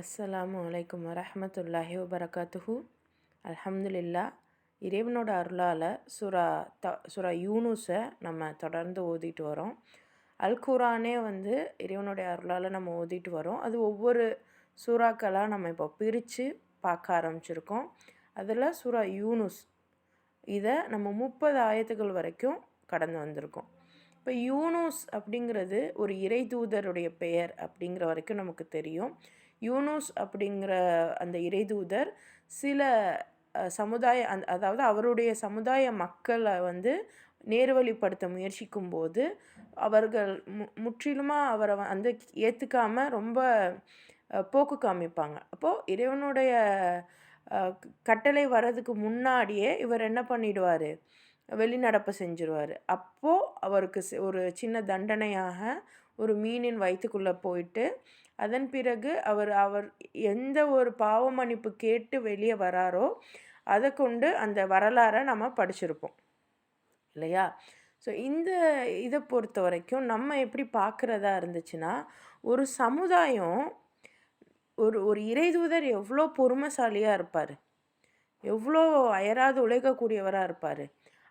அஸ்ஸலாமு அலைக்கும் வரஹ்மத்துல்லாஹி வபரகாத்துஹு. அல்ஹம்துலில்லா. இறைவனோட அருளால் சுரா யூனுஸை நம்ம தொடர்ந்து ஓதிட்டு வரோம். அல் குரானே இறைவனுடைய அருளால் நம்ம ஓதிட்டு வரோம். அது ஒவ்வொரு சூறாக்களாக நம்ம இப்போ பிரித்து பார்க்க ஆரம்பிச்சிருக்கோம். அதில் சூரா யூனுஸ் இதை நம்ம 30 ஆயத்துகள் வரைக்கும் கடந்து வந்திருக்கோம். இப்போ யூனுஸ் அப்படிங்கிறது ஒரு இறை தூதருடைய பெயர் அப்படிங்கிற வரைக்கும் நமக்கு தெரியும். யூனுஸ் அப்படிங்கிற அந்த இறைதூதர் சில சமுதாய அதாவது அவருடைய சமுதாய மக்களை நேர்வழிப்படுத்த முயற்சிக்கும்போது அவர்கள் முற்றிலுமாக அவரை ஏற்றுக்காமல் ரொம்ப போக்கு காமிப்பாங்க. அப்போது இறைவனுடைய கட்டளை வர்றதுக்கு முன்னாடியே இவர் என்ன பண்ணிடுவார், வெளிநடப்பு செஞ்சுருவார். அப்போது அவருக்கு ஒரு சின்ன தண்டனையாக ஒரு மீனின் வயிற்றுக்குள்ளே போயிட்டு அதன் பிறகு அவர் எந்த ஒரு பாவ மன்னிப்பு கேட்டு வெளியே வராரோ அதை கொண்டு அந்த வரலாறை நம்ம படிச்சிருப்போம் இல்லையா? ஸோ இதை பொறுத்த வரைக்கும் நம்ம எப்படி பார்க்குறதா இருந்துச்சுன்னா, ஒரு சமுதாயம் ஒரு இறைதூதர் எவ்வளோ பொறுமைசாலியாக இருப்பார், எவ்வளோ அயராது உழைக்கக்கூடியவராக இருப்பார்.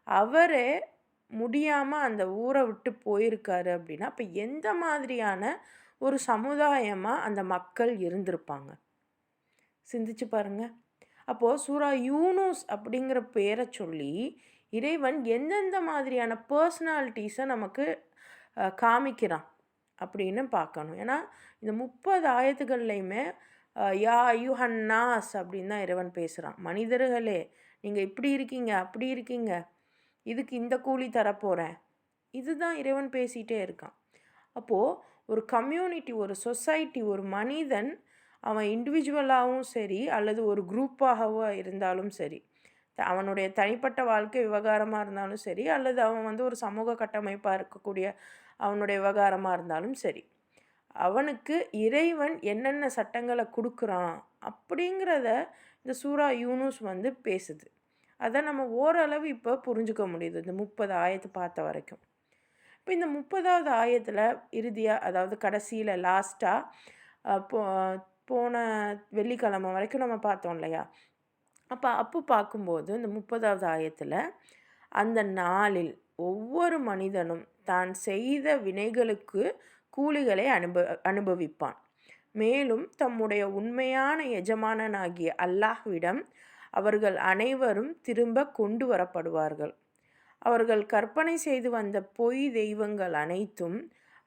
அவரே முடியாமல் அந்த ஊரை விட்டு போயிருக்காரு அப்படின்னா அப்போ எந்த மாதிரியான ஒரு சமுதாயமாக அந்த மக்கள் இருந்திருப்பாங்க, சிந்திச்சு பாருங்கள். அப்போது சூரா யூனுஸ் அப்படிங்கிற பேரை சொல்லி இறைவன் எந்தெந்த மாதிரியான பர்சனாலிட்டிஸை நமக்கு காமிக்கிறான் அப்படின்னு பார்க்கணும். ஏன்னா இந்த 30 ஆயத்துகள்லையுமே யா யுஹன்னாஸ் அப்படின்னு தான் இறைவன் பேசுகிறான். மனிதர்களே, நீங்கள் இப்படி இருக்கீங்க, அப்படி இருக்கீங்க, இதுக்கு இந்த கூலி தரப்போகிறேன், இதுதான் இறைவன் பேசிகிட்டே இருக்கான். அப்போது ஒரு கம்யூனிட்டி, ஒரு சொசைட்டி, ஒரு மனிதன் அவன் இண்டிவிஜுவலாகவும் சரி அல்லது ஒரு குரூப்பாகவோ இருந்தாலும் சரி, அவனுடைய தனிப்பட்ட வாழ்க்கை விவகாரமாக இருந்தாலும் சரி அல்லது அவன் ஒரு சமூக கட்டமைப்பாக இருக்கக்கூடிய அவனுடைய விவகாரமாக இருந்தாலும் சரி, அவனுக்கு இறைவன் என்னென்ன சட்டங்களை கொடுக்குறான் அப்படிங்கிறத இந்த சூரா யூனுஸ் பேசுது. அதை நம்ம ஓரளவு இப்போ புரிஞ்சுக்க முடியுது இந்த 30 ஆயத்து பார்த்த வரைக்கும். இப்போ இந்த 30வது ஆயத்தில் இறுதியாக, அதாவது கடைசியில் லாஸ்ட்டாக போன வெள்ளிக்கிழமை வரைக்கும் நம்ம பார்த்தோம் இல்லையா? அப்போ பார்க்கும்போது இந்த 30வது ஆயத்தில் அந்த நாளில் ஒவ்வொரு மனிதனும் தான் செய்த வினைகளுக்கு கூலிகளை அனுபவிப்பான். மேலும் தம்முடைய உண்மையான எஜமானனாகிய அல்லாஹ்விடம் அவர்கள் அனைவரும் திரும்ப கொண்டு வரப்படுவார்கள். அவர்கள் கற்பனை செய்து வந்த பொய் தெய்வங்கள் அனைத்தும்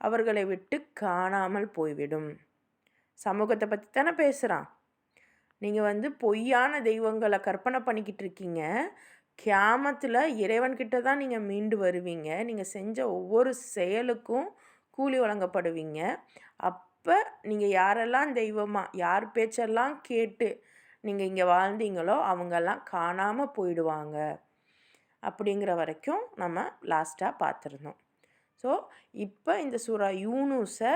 அவர்களை விட்டு காணாமல் போய்விடும். சமூகத்தை பற்றி தானே பேசுகிறான். நீங்கள் பொய்யான தெய்வங்களை கற்பனை பண்ணிக்கிட்டு இருக்கீங்க. கியாமத்தில் இறைவன்கிட்ட தான் நீங்கள் மீண்டு வருவீங்க. நீங்கள் செஞ்ச ஒவ்வொரு செயலுக்கும் கூலி வழங்கப்படுவீங்க. அப்போ நீங்கள் யாரெல்லாம் தெய்வமாக, யார் பேச்செல்லாம் கேட்டு நீங்கள் இங்கே வாழ்ந்தீங்களோ அவங்கெல்லாம் காணாமல் போயிடுவாங்க அப்படிங்கிற வரைக்கும் நம்ம லாஸ்ட்டாக பார்த்துருந்தோம். ஸோ இப்போ இந்த சூரா யூனுஸை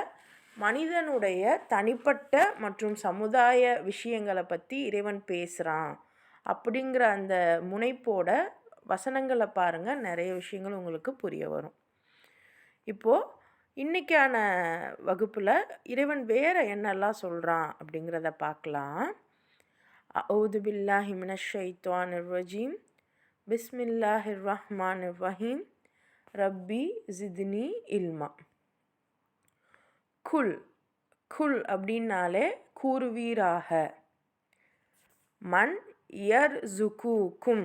மனிதனுடைய தனிப்பட்ட மற்றும் சமுதாய விஷயங்களை பற்றி இறைவன் பேசுகிறான் அப்படிங்கிற அந்த முனைப்போட வசனங்களை பாருங்கள், நிறைய விஷயங்கள் உங்களுக்கு புரிய வரும். இப்போது இன்றைக்கான வகுப்பில் இறைவன் வேறு என்னெல்லாம் சொல்கிறான் அப்படிங்கிறத பார்க்கலாம். அஊது பில்லாஹி மினஷ் ஷைத்தானிர் ரஜீம். பிஸ்மில்லாஹிர் ரஹ்மானிர் ரஹீம். ரப்பி ஜித்னி இல்மா. குல் அப்படின்னாலே கூறுவீராக. மன் யர்சுகுக்கும்,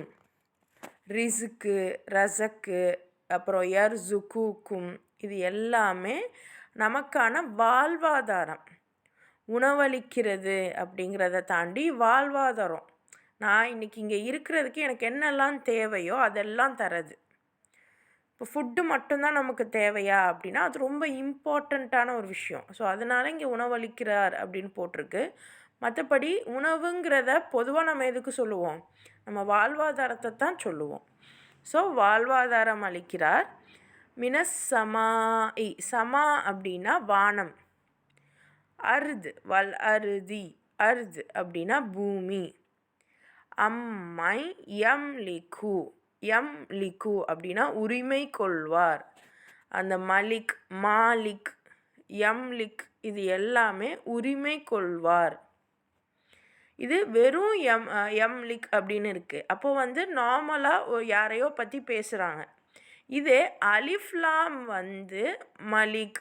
ரிஸ்க்கு, ரஸக்கு, அப்புறம் யர்சுகுக்கும், இது எல்லாமே நமக்கான வாழ்வாதாரம், உணவளிக்கிறது அப்படிங்கிறத தாண்டி வாழ்வாதாரம். நான் இன்றைக்கி இங்கே இருக்கிறதுக்கு எனக்கு என்னெல்லாம் தேவையோ அதெல்லாம் தரது. இப்போ ஃபுட்டு மட்டும்தான் நமக்கு தேவையா அப்படின்னா அது ரொம்ப இம்பார்ட்டண்ட்டான ஒரு விஷயம். ஸோ அதனால் இங்கே உணவளிக்கிறார் அப்படின்னு போட்டிருக்கு. மற்றபடி உணவுங்கிறத பொதுவாக நம்ம எதுக்கு சொல்லுவோம், நம்ம வாழ்வாதாரத்தை தான் சொல்லுவோம். ஸோ வாழ்வாதாரம் அளிக்கிறார். மினஸ் சமாஇ, சமா அப்படின்னா வானம், அர்து வல் அருதி, அர்து அப்படின்னா பூமி, அம்மை எம் லிக்கு அப்படின்னா உரிமை கொள்வார். அந்த மலிக், மாலிக், எம்லிக் இது எல்லாமே உரிமை கொள்வார். இது வெறும் லிக் அப்படின்னு இருக்குது. அப்போது வந்து நார்மலாக யாரையோ பற்றி பேசுகிறாங்க. இதே அலிஃப்லாம் வந்து மலிக்,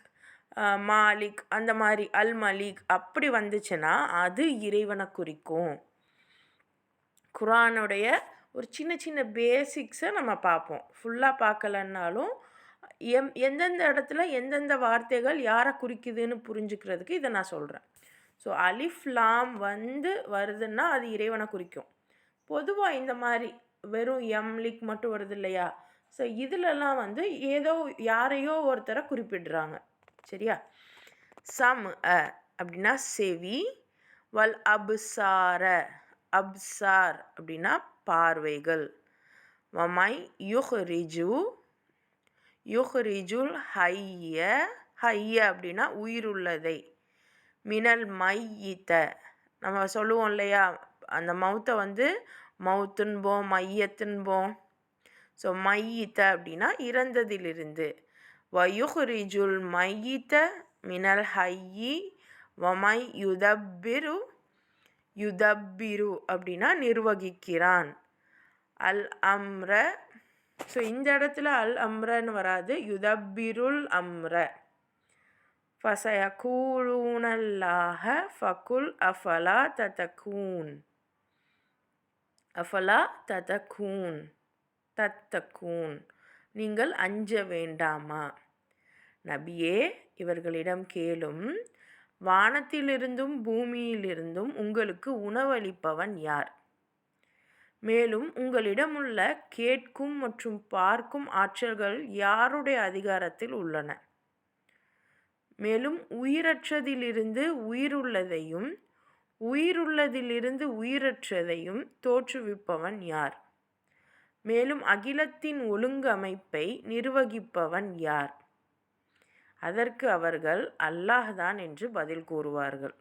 மாலிக் அந்த மாதிரி அல் மலிக் அப்படி வந்துச்சுன்னா அது இறைவனை குறிக்கும். குரானுடைய ஒரு சின்ன சின்ன பேசிக்ஸை நம்ம பார்ப்போம். ஃபுல்லாக பார்க்கலன்னாலும் எந்தெந்த இடத்துல எந்தெந்த வார்த்தைகள் யாரை குறிக்குதுன்னு புரிஞ்சுக்கிறதுக்கு இதை நான் சொல்கிறேன். ஸோ அலிஃப்லாம் வந்து வருதுன்னா அது இறைவனை குறிக்கும். பொதுவாக இந்த மாதிரி வெறும் லிக் மட்டும் வருது இல்லையா? ஸோ இதிலெல்லாம் வந்து ஏதோ யாரையோ ஒருத்தரை குறிப்பிடுறாங்க. சரியா? சம் அப்படின்னா செவி, வல் அப்சார அப்சார் அப்படின்னா பார்வைகள், வமை யுஹ்ரிஜுல் ஹைய ஹைய அப்படின்னா உயிருள்ளதை, மினல் மையித்த நம்ம சொல்லுவோம் இல்லையா, அந்த மவுத்தை வந்து மவுத்துன்போம் மையத்துன்போம். ஸோ மையித்த அப்படின்னா இறந்ததிலிருந்து, வயுஹ்ரிஜுல் மையித்த மினல் ஹையி வமை யுதப்பிரு அப்படின்னா நிர்வகிக்கிறான். அல் அம்ர, ஸோ இந்த இடத்துல அல் அம்ரன்னு வராது, யுதப்பிருல் அம்ர. ஃபசயகூலூனல்லாஹ ஃபகுல் அஃபலா தத்தகூன் தத்தகூன் நீங்கள் அஞ்ச வேண்டாமா? நபியே, இவர்களிடம் கேளும், வானத்திலிருந்தும் பூமியிலிருந்தும் உங்களுக்கு உணவளிப்பவன் யார்? மேலும் உங்களிடமுள்ள கேட்கும் மற்றும் பார்க்கும் ஆற்றல்கள் யாருடைய அதிகாரத்தில் உள்ளன? மேலும் உயிரற்றதிலிருந்து உயிருள்ளதையும் உயிருள்ளதிலிருந்து உயிரற்றதையும் தோற்றுவிப்பவன் யார்? மேலும் அகிலத்தின் ஒழுங்கமைப்பை நிர்வகிப்பவன் யார்? அதற்கு அவர்கள் அல்லாஹ்தான் என்று பதில் கூறுவார்கள்.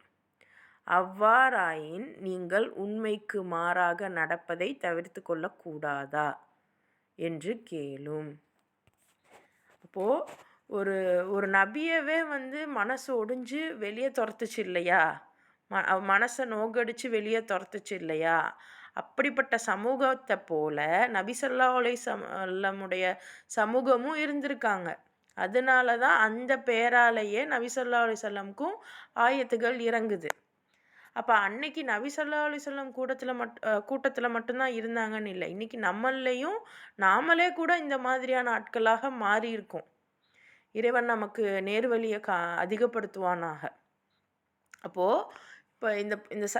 அவ்வாறாயின் நீங்கள் உண்மைக்கு மாறாக நடப்பதை தவிர்த்து கொள்ளக்கூடாதா என்று கேளும். அப்போது ஒரு நபியவே வந்து மனசு ஒடிஞ்சு வெளியே துரத்துச்சு இல்லையா? மனசை நோகடிச்சு வெளியே துரத்துச்சு இல்லையா? அப்படிப்பட்ட சமூகத்தை போல நபி ஸல்லல்லாஹு அலைஹி வஸல்லமுடைய சமூகமும் இருந்திருக்காங்க. அதனால தான் அந்த பேராலேயே நபி ஸல்லல்லாஹு அலைஹி வஸல்லமுக்கும் ஆயத்துகள் இறங்குது. அப்போ அன்னைக்கு நபி ஸல்லல்லாஹு அலைஹி வஸல்லம் கூட்டத்தில் மட்டும்தான் இருந்தாங்கன்னு இல்லை. இன்றைக்கி நம்மளையும் நாமளே கூட இந்த மாதிரியான ஆட்களாக மாறி இருக்கோம். இறைவன் நமக்கு நேர்வழியை அதிகப்படுத்துவானாக. அப்போது இப்போ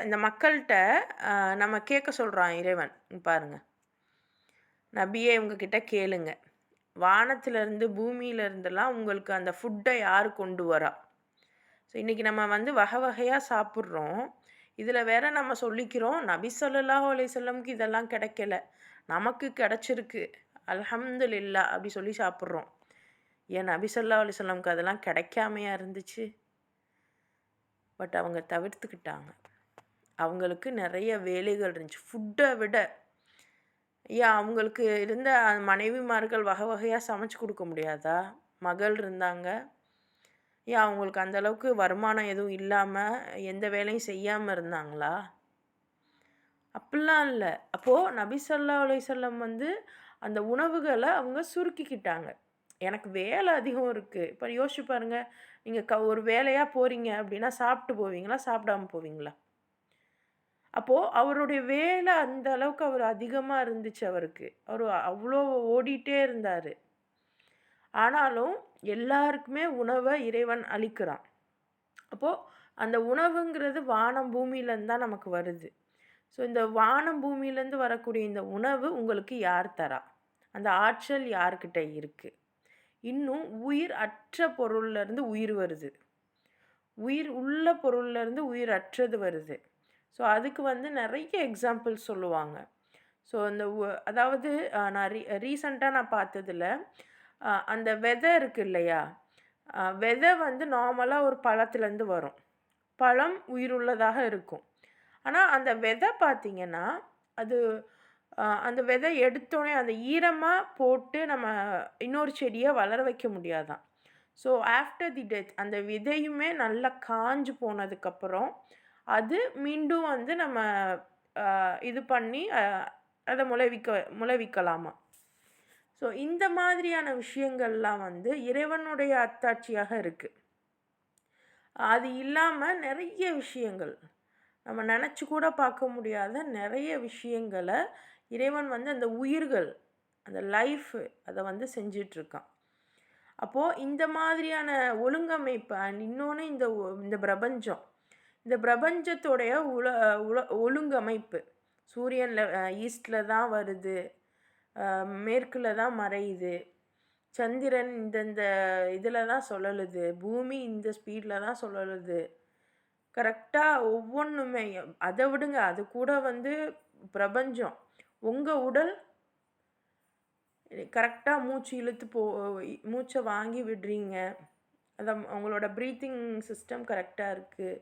இந்த மக்கள்கிட்ட நம்ம கேட்க சொல்கிறான் இறைவன். பாருங்கள், நபியே இவங்கக்கிட்ட கேளுங்க, வானத்திலேருந்து பூமியிலேருந்தெல்லாம் உங்களுக்கு அந்த ஃபுட்டை யார் கொண்டு வரா? ஸோ இன்றைக்கி நம்ம வந்து வகை வகையாக சாப்பிட்றோம். இதில் வேற நம்ம சொல்லிக்கிறோம் நபி ஸல்லல்லாஹு அலைஹி வஸல்லமுக்கு இதெல்லாம் கிடைக்கல, நமக்கு கிடச்சிருக்கு அல்ஹம்துலில்லாஹ் அப்படி சொல்லி சாப்பிட்றோம். ஏன் நபி ஸல்லல்லாஹு அலைஹி வஸல்லமுக்கு அதெல்லாம் கிடைக்காமையா இருந்துச்சு? பட் அவங்க தவிர்த்துக்கிட்டாங்க. அவங்களுக்கு நிறைய வேலைகள் இருந்துச்சு. ஃபுட்டை விட ஏன் அவங்களுக்கு இருந்த மனைவிமார்கள் வகை வகையாக சமைச்சு கொடுக்க முடியாதா? மகள் இருந்தாங்க, ஏன் அவங்களுக்கு அந்தளவுக்கு வருமானம் எதுவும் இல்லாமல் எந்த வேலையும் செய்யாமல் இருந்தாங்களா? அப்படிலாம் இல்லை. அப்போது நபி ஸல்லல்லாஹு அலைஹி வஸல்லம் வந்து அந்த உணவுகளை அவங்க சுருக்கிக்கிட்டாங்க. எனக்கு வேலை அதிகம் இருக்குது. இப்போ யோசிச்சு பாருங்கள், நீங்கள் ஒரு வேலையாக போகிறீங்க அப்படின்னா சாப்பிட்டு போவீங்களா, சாப்பிடாம போவீங்களா? அப்போது அவருடைய வேலை அந்த அளவுக்கு அவர் அதிகமாக இருந்துச்சு. அவர் அவ்வளோ ஓடிட்டே இருந்தார். ஆனாலும் எல்லாருக்குமே உணவை இறைவன் அளிக்கிறான். அப்போது அந்த உணவுங்கிறது வானம் பூமியிலேருந்து தான் நமக்கு வருது. ஸோ இந்த வானம் பூமியிலேருந்து வரக்கூடிய இந்த உணவு உங்களுக்கு யார் தரா? அந்த ஆற்றல் யார்கிட்ட இருக்குது? இன்னும் உயிர் அற்ற பொருள்லேருந்து உயிர் வருது, உயிர் உள்ள பொருள்லேருந்து உயிர் அற்றது வருது. ஸோ அதுக்கு வந்து நிறைய எக்ஸாம்பிள் சொல்லுவாங்க. ஸோ அதாவது நான் ரீசண்டாக நான் பார்த்ததில் அந்த விதை இருக்குது இல்லையா, விதை வந்து நார்மலாக ஒரு பழத்துலேருந்து வரும். பழம் உயிருள்ளதாக இருக்கும். ஆனால் அந்த விதை பார்த்திங்கன்னா அது அந்த விதை எடுத்தோடனே அந்த ஈரமாக போட்டு நம்ம இன்னொரு செடியை வளர வைக்க முடியாதான். ஸோ ஆஃப்டர் தி டெத் அந்த விதையுமே நல்லா காஞ்சு போனதுக்கப்புறம் அது மீண்டும் வந்து நம்ம இது பண்ணி அதை முளைவிக்கலாமா. ஸோ இந்த மாதிரியான விஷயங்கள்லாம் வந்து இறைவனுடைய அத்தாட்சியாக இருக்குது. அது இல்லாமல் நிறைய விஷயங்கள் நம்ம நினச்சி கூட பார்க்க முடியாத நிறைய விஷயங்களை இறைவன் வந்து அந்த உயிர்கள், அந்த லைஃப், அதை வந்து செஞ்சிட்ருக்கான். அப்போது இந்த மாதிரியான ஒழுங்கமைப்பு இன்னொன்று இந்த பிரபஞ்சம், இந்த பிரபஞ்சத்தோடைய ஒழுங்கமைப்பு சூரியனில் ஈஸ்டில் தான் வருது, மேற்கில் தான் மறையுது, சந்திரன் இந்தந்த இதில் தான் சுழலுது, பூமி இந்த ஸ்பீடில் தான் சுழலுது, கரெக்டாக ஒவ்வொன்றுமே. அதை விடுங்க, அது கூட வந்து பிரபஞ்சம் உங்கள் உடல் கரெக்டாக மூச்சு இழுத்து மூச்சை வாங்கி விடுறீங்க, அதை உங்களோட ப்ரீத்திங் சிஸ்டம் கரெக்டாக இருக்குது,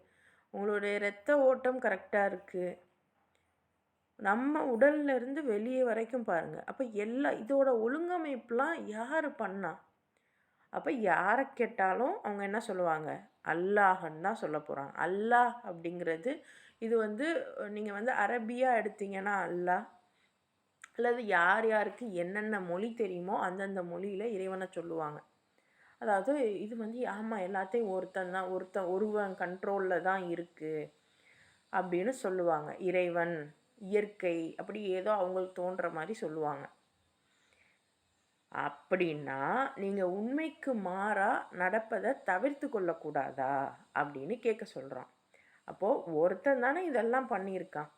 உங்களுடைய இரத்த ஓட்டம் கரெக்டாக இருக்குது, நம்ம உடல்லேருந்து வெளியே வரைக்கும் பாருங்கள். அப்போ இதோட ஒழுங்கமைப்புலாம் யார் பண்ணா? அப்போ யாரை கேட்டாலும் அவங்க என்ன சொல்லுவாங்க? அல்லாஹன்னு தான் சொல்ல போகிறாங்க. அல்லாஹ் அப்படிங்கிறது இது வந்து நீங்கள் வந்து அரபியாக எடுத்தீங்கன்னா அல்லாஹ், அல்லது யார் யாருக்கு என்னென்ன மொழி தெரியுமோ அந்தந்த மொழியில் இறைவனை சொல்லுவாங்க. அதாவது இது வந்து ஆமாம் எல்லாத்தையும் ஒருவன் கண்ட்ரோலில் தான் இருக்குது அப்படின்னு சொல்லுவாங்க. இறைவன், இயற்கை, அப்படி ஏதோ அவங்களுக்கு தோன்ற மாதிரி சொல்லுவாங்க. அப்படின்னா நீங்கள் உண்மைக்கு மாறாக நடப்பதை தவிர்த்து கொள்ளக்கூடாதா அப்படின்னு கேட்க சொல்கிறான். அப்போது ஒருத்தன் தானே இதெல்லாம் பண்ணியிருக்கான்.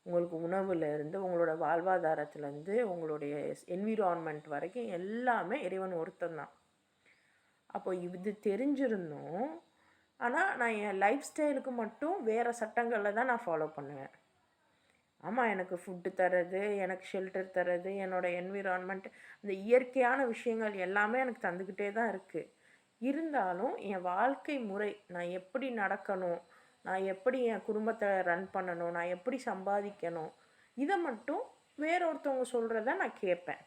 உங்களுக்கு உணவுலேருந்து, உங்களோட வாழ்வாதாரத்துலேருந்து, உங்களுடைய என்விரான்மெண்ட் வரைக்கும் எல்லாமே இறைவன் ஒருத்தன் தான். அப்போ இது தெரிஞ்சிருந்தும், ஆனால் நான் என் லைஃப் ஸ்டைலுக்கு மட்டும் வேறு சட்டங்களில் தான் நான் ஃபாலோ பண்ணுவேன். ஆமாம், எனக்கு ஃபுட்டு தர்றது, எனக்கு ஷெல்டர் தர்றது, என்னோடய என்விரான்மெண்ட், இந்த இயற்கையான விஷயங்கள் எல்லாமே எனக்கு தந்துக்கிட்டே தான் இருக்குது. இருந்தாலும் என் வாழ்க்கை முறை, நான் எப்படி நடக்கணும், நான் எப்படி என் குடும்பத்தை ரன் பண்ணணும், நான் எப்படி சம்பாதிக்கணும், இதை மட்டும் வேறொருத்தவங்க சொல்கிறத நான் கேட்பேன்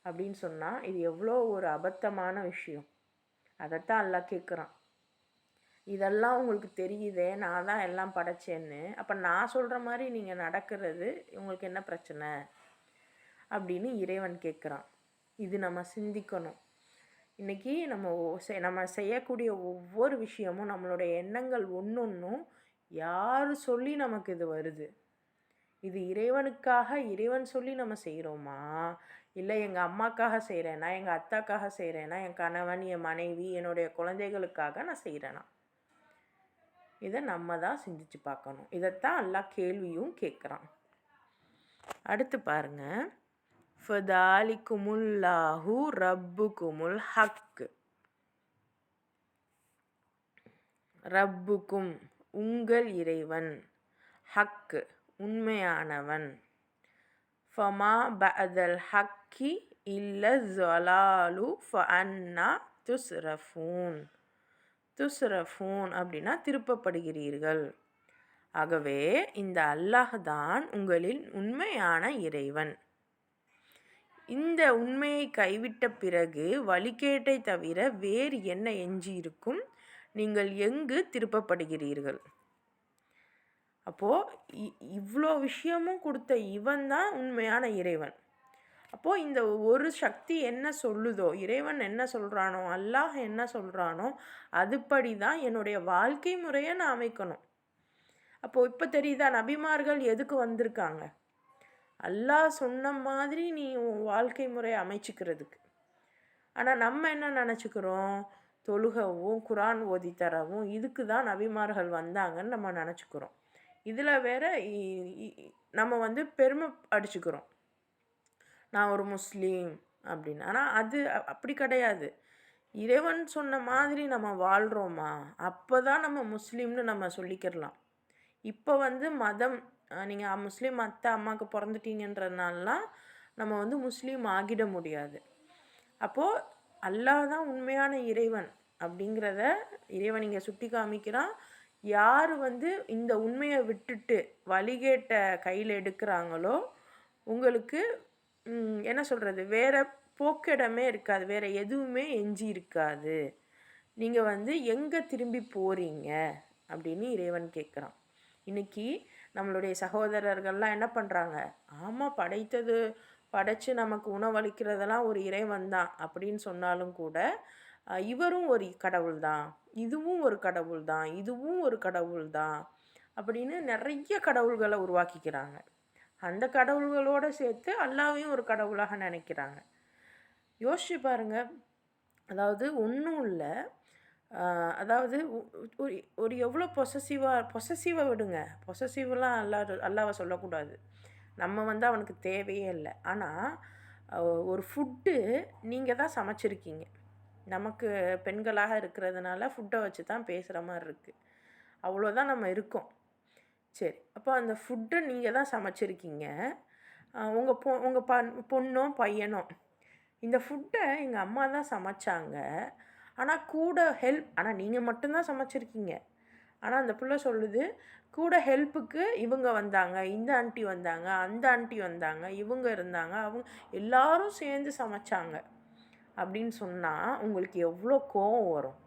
அப்படின்னு சொன்னால் இது எவ்வளோ ஒரு அபத்தமான விஷயம். அதைத்தான் எல்லாம் கேட்குறான். இதெல்லாம் உங்களுக்கு தெரியுதே, நான் தான் எல்லாம் படைச்சேன்னு, அப்போ நான் சொல்கிற மாதிரி நீங்கள் நடக்கிறது உங்களுக்கு என்ன பிரச்சனை அப்படின்னு இறைவன் கேட்குறான். இது நம்ம சிந்திக்கணும். இன்றைக்கி நம்ம செய்யக்கூடிய ஒவ்வொரு விஷயமும், நம்மளுடைய எண்ணங்கள் ஒன்றொன்றும் யார் சொல்லி நமக்கு இது வருது? இது இறைவனுக்காக இறைவன் சொல்லி நம்ம செய்கிறோமா, இல்லை எங்கள் அம்மாக்காக செய்கிறேன்னா, எங்கள் அத்தாக்காக செய்கிறேன்னா, என் கணவன், என் மனைவி, என்னுடைய குழந்தைகளுக்காக நான் செய்கிறேன்னா? இதை நம்ம தான் சிந்திச்சு பார்க்கணும். இதைத்தான் அல்லாஹ் கேள்வியும் கேட்குறான். அடுத்து பாருங்க, ஃபதாலிக்குமுல்லாஹு ரப்புக்குமுல் ஹக். ரப்புக்கும் உங்கள் இறைவன், ஹக் உண்மையானவன், ஃபமா பஅதல் ஹக்கி இல்ல ஸலாலு ஃபஅன்னா துஸ்ரஃபூன். துஸ்ரஃபூன் அப்படின்னா திருப்பப்படுகிறீர்கள். ஆகவே இந்த அல்லாஹ் தான் உங்களின் உண்மையான இறைவன். இந்த உண்மையை கைவிட்ட பிறகு வழிகேட்டை தவிர வேறு என்ன எஞ்சி இருக்கும்? நீங்கள் எங்கு திருப்பப்படுகிறீர்கள்? அப்போது இவ்வளோ விஷயமும் கொடுத்த இவன் தான் உண்மையான இறைவன். அப்போது இந்த ஒரு சக்தி என்ன சொல்லுதோ, இறைவன் என்ன சொல்கிறானோ, அல்லாஹ் என்ன சொல்கிறானோ, அதுபடி தான் என்னுடைய வாழ்க்கை முறையை நான் அமைக்கணும். அப்போது இப்போ தெரியுதா நபிமார்கள் எதுக்கு வந்திருக்காங்க? அல்லாஹ் சொன்ன மாதிரி நீ உன் வாழ்க்கை முறையை அமைச்சிக்கிறதுக்கு. ஆனால் நம்ம என்ன நினச்சிக்கிறோம்? தொழுகவும் குரான் ஓதி தரவும் இதுக்கு தான் நபிமார்கள் வந்தாங்கன்னு நம்ம நினச்சிக்கிறோம். இதில் வேற நம்ம வந்து பெருமை அடிச்சுக்கிறோம், நான் ஒரு முஸ்லீம் அப்படின்னு. ஆனால் அது அப்படி கிடையாது. இறைவன் சொன்ன மாதிரி நம்ம வாழ்கிறோமா, அப்போ தான் நம்ம முஸ்லீம்னு நம்ம சொல்லிக்கிறலாம். இப்போ வந்து மதம், நீங்கள் முஸ்லீம் அம்மாவுக்கு பிறந்துட்டீங்கன்றதுனாலாம் நம்ம வந்து முஸ்லீம் ஆகிட முடியாது. அப்போது அல்லாஹ் தான் உண்மையான இறைவன் அப்படிங்கிறத இறைவன் இங்கே சுட்டி காமிக்கிறான். யார் வந்து இந்த உண்மையை விட்டுட்டு வழிகேட்ட கையில் எடுக்கிறாங்களோ உங்களுக்கு என்ன சொல்கிறது, வேறு போக்கிடமே இருக்காது, வேறு எதுவுமே எஞ்சி இருக்காது. நீங்கள் வந்து எங்கே திரும்பி போகிறீங்க அப்படின்னு இறைவன் கேட்குறான். இன்னைக்கு நம்மளுடைய சகோதரர்கள்லாம் என்ன பண்ணுறாங்க? ஆமாம், படைச்சு நமக்கு உணவளிக்கிறதெல்லாம் ஒரு இறைவன் தான் அப்படின்னு சொன்னாலும் கூட இவரும் ஒரு கடவுள் தான், இதுவும் ஒரு கடவுள் தான், இதுவும் ஒரு கடவுள் தான் அப்படின்னு நிறைய கடவுள்களை உருவாக்கிக்கிறாங்க. அந்த கடவுள்களோடு சேர்த்து அல்லாவையும் ஒரு கடவுளாக நினைக்கிறாங்க. யோசிச்சு பாருங்க. அதாவது ஒன்றும் இல்லை. அதாவது ஒரு ஒரு எவ்வளோ பொசசிவை விடுங்க. பொசசிவெலாம் அல்லாவை சொல்லக்கூடாது. நம்ம வந்து அவனுக்கு தேவையே இல்லை. ஆனால் ஒரு ஃபுட்டு நீங்கள் தான் சமைச்சிருக்கீங்க. நமக்கு பெண்களாக இருக்கிறதுனால ஃபுட்டை வச்சு தான் பேசுகிற மாதிரி இருக்குது. அவ்வளோதான் நம்ம இருக்கோம். சரி, அப்போ அந்த ஃபுட்டை நீங்கள் தான் சமைச்சிருக்கீங்க. உங்கள் பொண்ணோ பையனோ இந்த ஃபுட்டை எங்கள் அம்மா தான் சமைச்சாங்க, ஆனால் கூட ஆனால் நீங்கள் மட்டும்தான் சமைச்சிருக்கீங்க. ஆனால் அந்த பிள்ளை சொல்லுது, கூட ஹெல்ப்புக்கு இவங்க வந்தாங்க, இந்த ஆண்டி வந்தாங்க, அந்த ஆண்டி வந்தாங்க, இவங்க இருந்தாங்க, அவங்க எல்லாரும் சேர்ந்து சமைச்சாங்க அப்படின்னு சொன்னால் உங்களுக்கு எவ்வளோ கோவம் வரும்?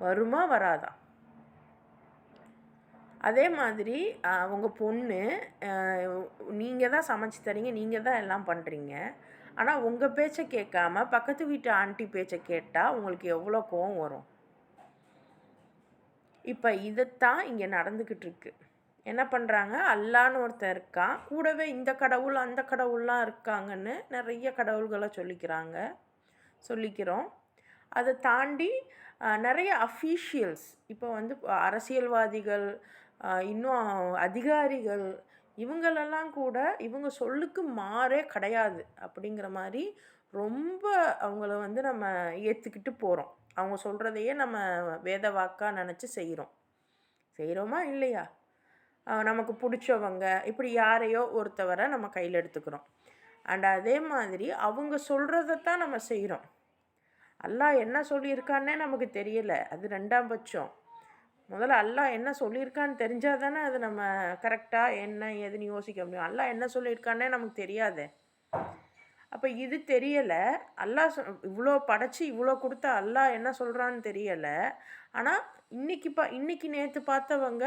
வருமா வராதா? அதே மாதிரி உங்கள் பொண்ணு நீங்கள் தான் சமைச்சு தரீங்க, நீங்கள் தான் எல்லாம் பண்ணுறீங்க, ஆனால் உங்கள் பேச்சை கேட்காம பக்கத்து வீட்டு ஆண்டி பேச்சை கேட்டால் உங்களுக்கு எவ்வளோ கோவம் வரும்? இப்போ இதைத்தான் இங்கே நடந்துக்கிட்டு இருக்கு. என்ன பண்ணுறாங்க? அல்லான்னு ஒருத்தன் இருக்கான், கூடவே இந்த கடவுள் அந்த கடவுள்லாம் இருக்காங்கன்னு நிறைய கடவுள்களை சொல்லிக்கிறோம். அதை தாண்டி நிறைய அஃபீஷியல்ஸ், இப்போ வந்து அரசியல்வாதிகள், இன்னும் அதிகாரிகள், இவங்களெல்லாம் கூட இவங்க சொல்லுக்கு மாறே கிடையாது அப்படிங்கிற மாதிரி ரொம்ப அவங்கள வந்து நம்ம ஏற்றுக்கிட்டு போகிறோம். அவங்க சொல்கிறதையே நம்ம வேத வாக்காக நினச்சி செய்கிறோமா இல்லையா? நமக்கு பிடிச்சவங்க இப்படி யாரையோ ஒருத்தவரை நம்ம கையில் எடுத்துக்கிறோம். அண்ட் அதே மாதிரி அவங்க சொல்கிறதைத்தான் நம்ம செய்கிறோம். அல்லாஹ் என்ன சொல்லியிருக்கான்னே நமக்கு தெரியலை, அது 2ஆம் பட்சம். முதல்ல அல்லாஹ் என்ன சொல்லியிருக்கான்னு தெரிஞ்சால் தானே அது நம்ம கரெக்டாக என்ன ஏதுன்னு யோசிக்க முடியும். அல்லாஹ் என்ன சொல்லியிருக்கான்னே நமக்கு தெரியாதே. அப்போ இது தெரியலை. அல்லாஹ் இவ்வளோ படைச்சி இவ்வளோ கொடுத்த அல்லாஹ் என்ன சொல்கிறான்னு தெரியலை. ஆனால் இன்னைக்கு நேற்று பார்த்தவங்க,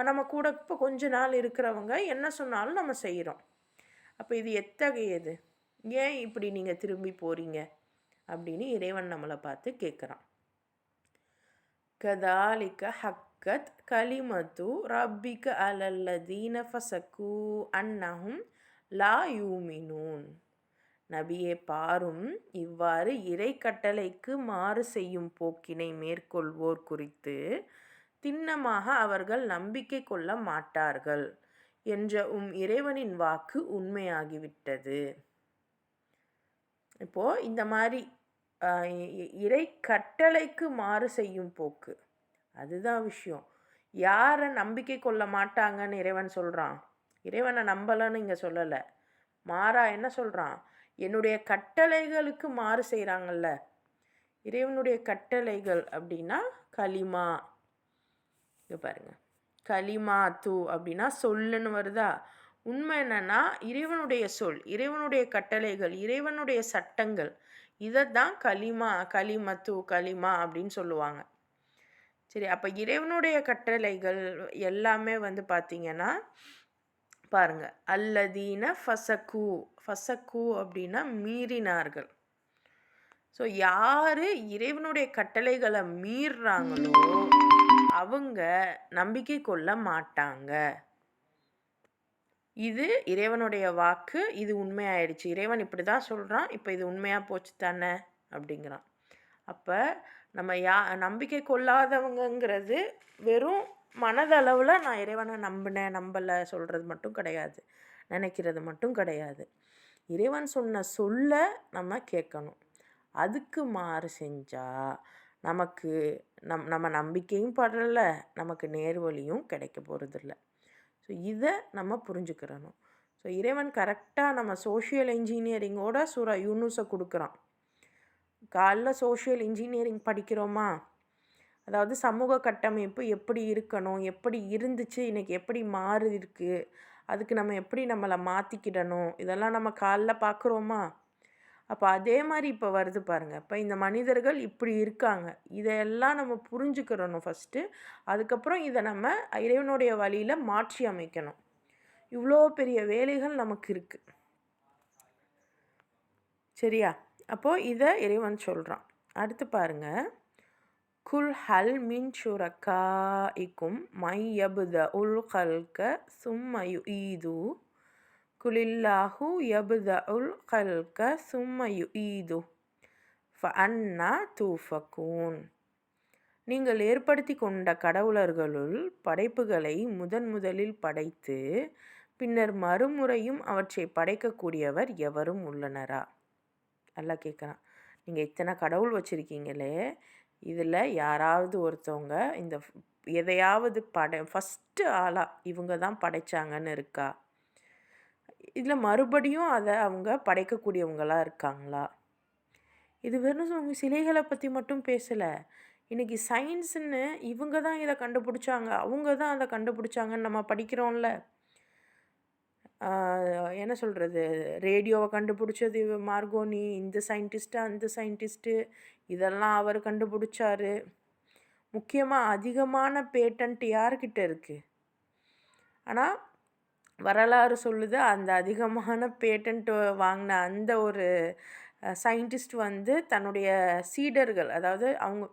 நம்ம கூட இப்போ கொஞ்ச நாள் இருக்கிறவங்க என்ன சொன்னாலும் நம்ம செய்கிறோம். அப்போ இது எத்தகையது? ஏன் இப்படி நீங்கள் திரும்பி போகிறீங்க அப்படின்னு இறைவன் நம்மளை பார்த்து கேட்குறான். கதாலிக்க ஹக்கத் கலிமத்து ரப்பிக அலல்லதீன ஃபசக்கு அன்னஹும் லா யூமினூன். நபியே பாரும், இவ்வாறு இறை கட்டளைக்கு மாறு செய்யும் போக்கினை மேற்கொள்வோர் குறித்து திண்ணமாக அவர்கள் நம்பிக்கை கொள்ள மாட்டார்கள் என்ற இறைவனின் வாக்கு உண்மையாகிவிட்டது. இப்போது இந்த மாதிரி இறை கட்டளைக்கு மாறு செய்யும் போக்கு, அதுதான் விஷயம். யாரை நம்பிக்கை கொள்ள மாட்டாங்கன்னு இறைவன் சொல்கிறான்? இறைவனை நம்பலன்னு இங்கே சொல்லலை. மாறா என்ன சொல்கிறான்? என்னுடைய கட்டளைகளுக்கு மாறு செய்கிறாங்கல்ல. இறைவனுடைய கட்டளைகள் அப்படின்னா கலிமா. இங்கே பாருங்கள், கலிமா தூ அப்படின்னா சொல்லுன்னு வருதா? உண்மை என்னன்னா இறைவனுடைய சொல், இறைவனுடைய கட்டளைகள், இறைவனுடைய சட்டங்கள், இதை தான் கலிமத்து கலிமா அப்படின்னு சொல்லுவாங்க. சரி, அப்போ இறைவனுடைய கட்டளைகள் எல்லாமே வந்து பார்த்திங்கன்னா பாருங்க, அல்லதீன ஃபசக்கு அப்படின்னா மீறினார்கள். ஸோ யார் இறைவனுடைய கட்டளைகளை மீறுறாங்களோ அவங்க நம்பிக்கை கொள்ள மாட்டாங்க. இது இறைவனுடைய வாக்கு, இது உண்மையாயிடுச்சு. இறைவன் இப்படி தான் சொல்கிறான், இப்போ இது உண்மையாக போச்சு தானே அப்படிங்கிறான். அப்போ நம்ம நம்பிக்கை கொள்ளாதவங்கிறது வெறும் மனதளவில் நான் இறைவனை நம்பலை சொல்கிறது மட்டும் கிடையாது, நினைக்கிறது மட்டும் கிடையாது. இறைவன் சொன்ன சொல்ல நம்ம கேட்கணும். அதுக்கு மாறு செஞ்சால் நமக்கு நம்ம நம்பிக்கையும் படலை, நமக்கு நேர்வழியும் கிடைக்க போகிறதில்ல. ஸோ இதை நம்ம புரிஞ்சுக்கிறணும். ஸோ இறைவன் கரெக்டாக நம்ம சோஷியல் இன்ஜினியரிங்கோட சூரா யூனுஸை கொடுக்குறான். காலைல சோஷியல் இன்ஜினியரிங் படிக்கிறோமா? அதாவது சமூக கட்டமைப்பு எப்படி இருக்கணும், எப்படி இருந்துச்சு, இன்றைக்கி எப்படி மாறி இருக்குது, அதுக்கு நம்ம எப்படி நம்மளை மாற்றிக்கிடணும், இதெல்லாம் நம்ம காலைல பார்க்குறோமா? அப்போ அதே மாதிரி இப்போ வருது பாருங்கள். இப்போ இந்த மனிதர்கள் இப்படி இருக்காங்க. இதையெல்லாம் நம்ம புரிஞ்சுக்கிறணும் ஃபஸ்ட்டு. அதுக்கப்புறம் இதை நம்ம இறைவனுடைய வழியில் மாற்றி அமைக்கணும். இவ்வளோ பெரிய வேலைகள் நமக்கு இருக்குது. சரியா? அப்போது இதை இறைவன் சொல்கிறான். அடுத்து பாருங்கள். குல் ஹல் மின் ஷுரக்காஇக்கும் மை யபுத உல் கல்க சும்ம யுஈது குலில்லாஹு யபுத உல் கல்க சும்ம யுஈது ஃபஅன்னா தூஃபகூன். நீங்கள் ஏற்படுத்தி கொண்ட கடவுளர்களுள் படைப்புகளை முதலில் படைத்து பின்னர் மறுமுறையும் அவற்றை படைக்கக்கூடியவர் எவரும் உள்ளனரா? அல்லாஹ் கேட்குறான். நீங்கள் இத்தனை கடவுள் வச்சுருக்கீங்களே, இதில் யாராவது ஒருத்தவங்க இந்த எதையாவது ஃபஸ்ட்டு ஆளாக இவங்க தான் படைச்சாங்கன்னு இருக்கா? இதில் மறுபடியும் அதை அவங்க படைக்கக்கூடியவங்களாக இருக்காங்களா? இது வெறும் சிலைகளை பற்றி மட்டும் பேசலை. இன்றைக்கி சயின்ஸுன்னு இவங்க தான் இதை கண்டுபிடிச்சாங்க, அவங்க தான் அதை கண்டுபிடிச்சாங்கன்னு நம்ம படிக்கிறோம்ல. என்ன சொல்கிறது, ரேடியோவை கண்டுபிடிச்சது மார்கோனி, இந்த சயின்டிஸ்ட்டு அந்த சயின்டிஸ்ட்டு, இதெல்லாம் அவர் கண்டுபிடிச்சாரு. முக்கியமாக அதிகமான பேட்டன்ட் யார்கிட்ட இருக்குது? ஆனால் வரலாறு சொல்லுது, அந்த அதிகமான பேட்டன்ட் வாங்கின அந்த ஒரு சயின்டிஸ்ட் வந்து தன்னுடைய சீடர்கள், அதாவது அவங்க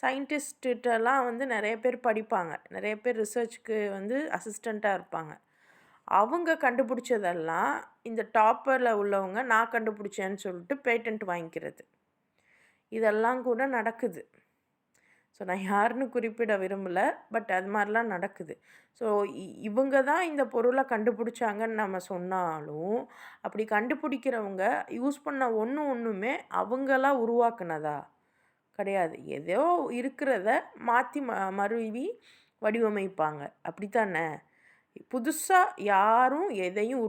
சயின்டிஸ்ட்டெல்லாம் வந்து நிறைய பேர் படிப்பாங்க, நிறைய பேர் ரிசர்ச்சுக்கு வந்து அசிஸ்டண்ட்டாக இருப்பாங்க. அவங்க கண்டுபிடிச்சதெல்லாம் இந்த டாப்பரில் உள்ளவங்க நான் கண்டுபிடிச்சேன்னு சொல்லிட்டு பேட்டன்ட் வாங்கிக்கிறது, இதெல்லாம் கூட நடக்குது. ஸோ நான் யாருன்னு குறிப்பிட விரும்பலை, பட் அது மாதிரிலாம் நடக்குது. ஸோ இவங்க தான் இந்த பொருளை கண்டுபிடிச்சாங்கன்னு நம்ம சொன்னாலும், அப்படி கண்டுபிடிக்கிறவங்க யூஸ் பண்ண ஒன்றுமே அவங்களாம் உருவாக்குனதா கிடையாது. ஏதோ இருக்கிறத மாற்றி மருவி வடிவமைப்பாங்க, அப்படித்தானே? புதுசாக யாரும் எதையும்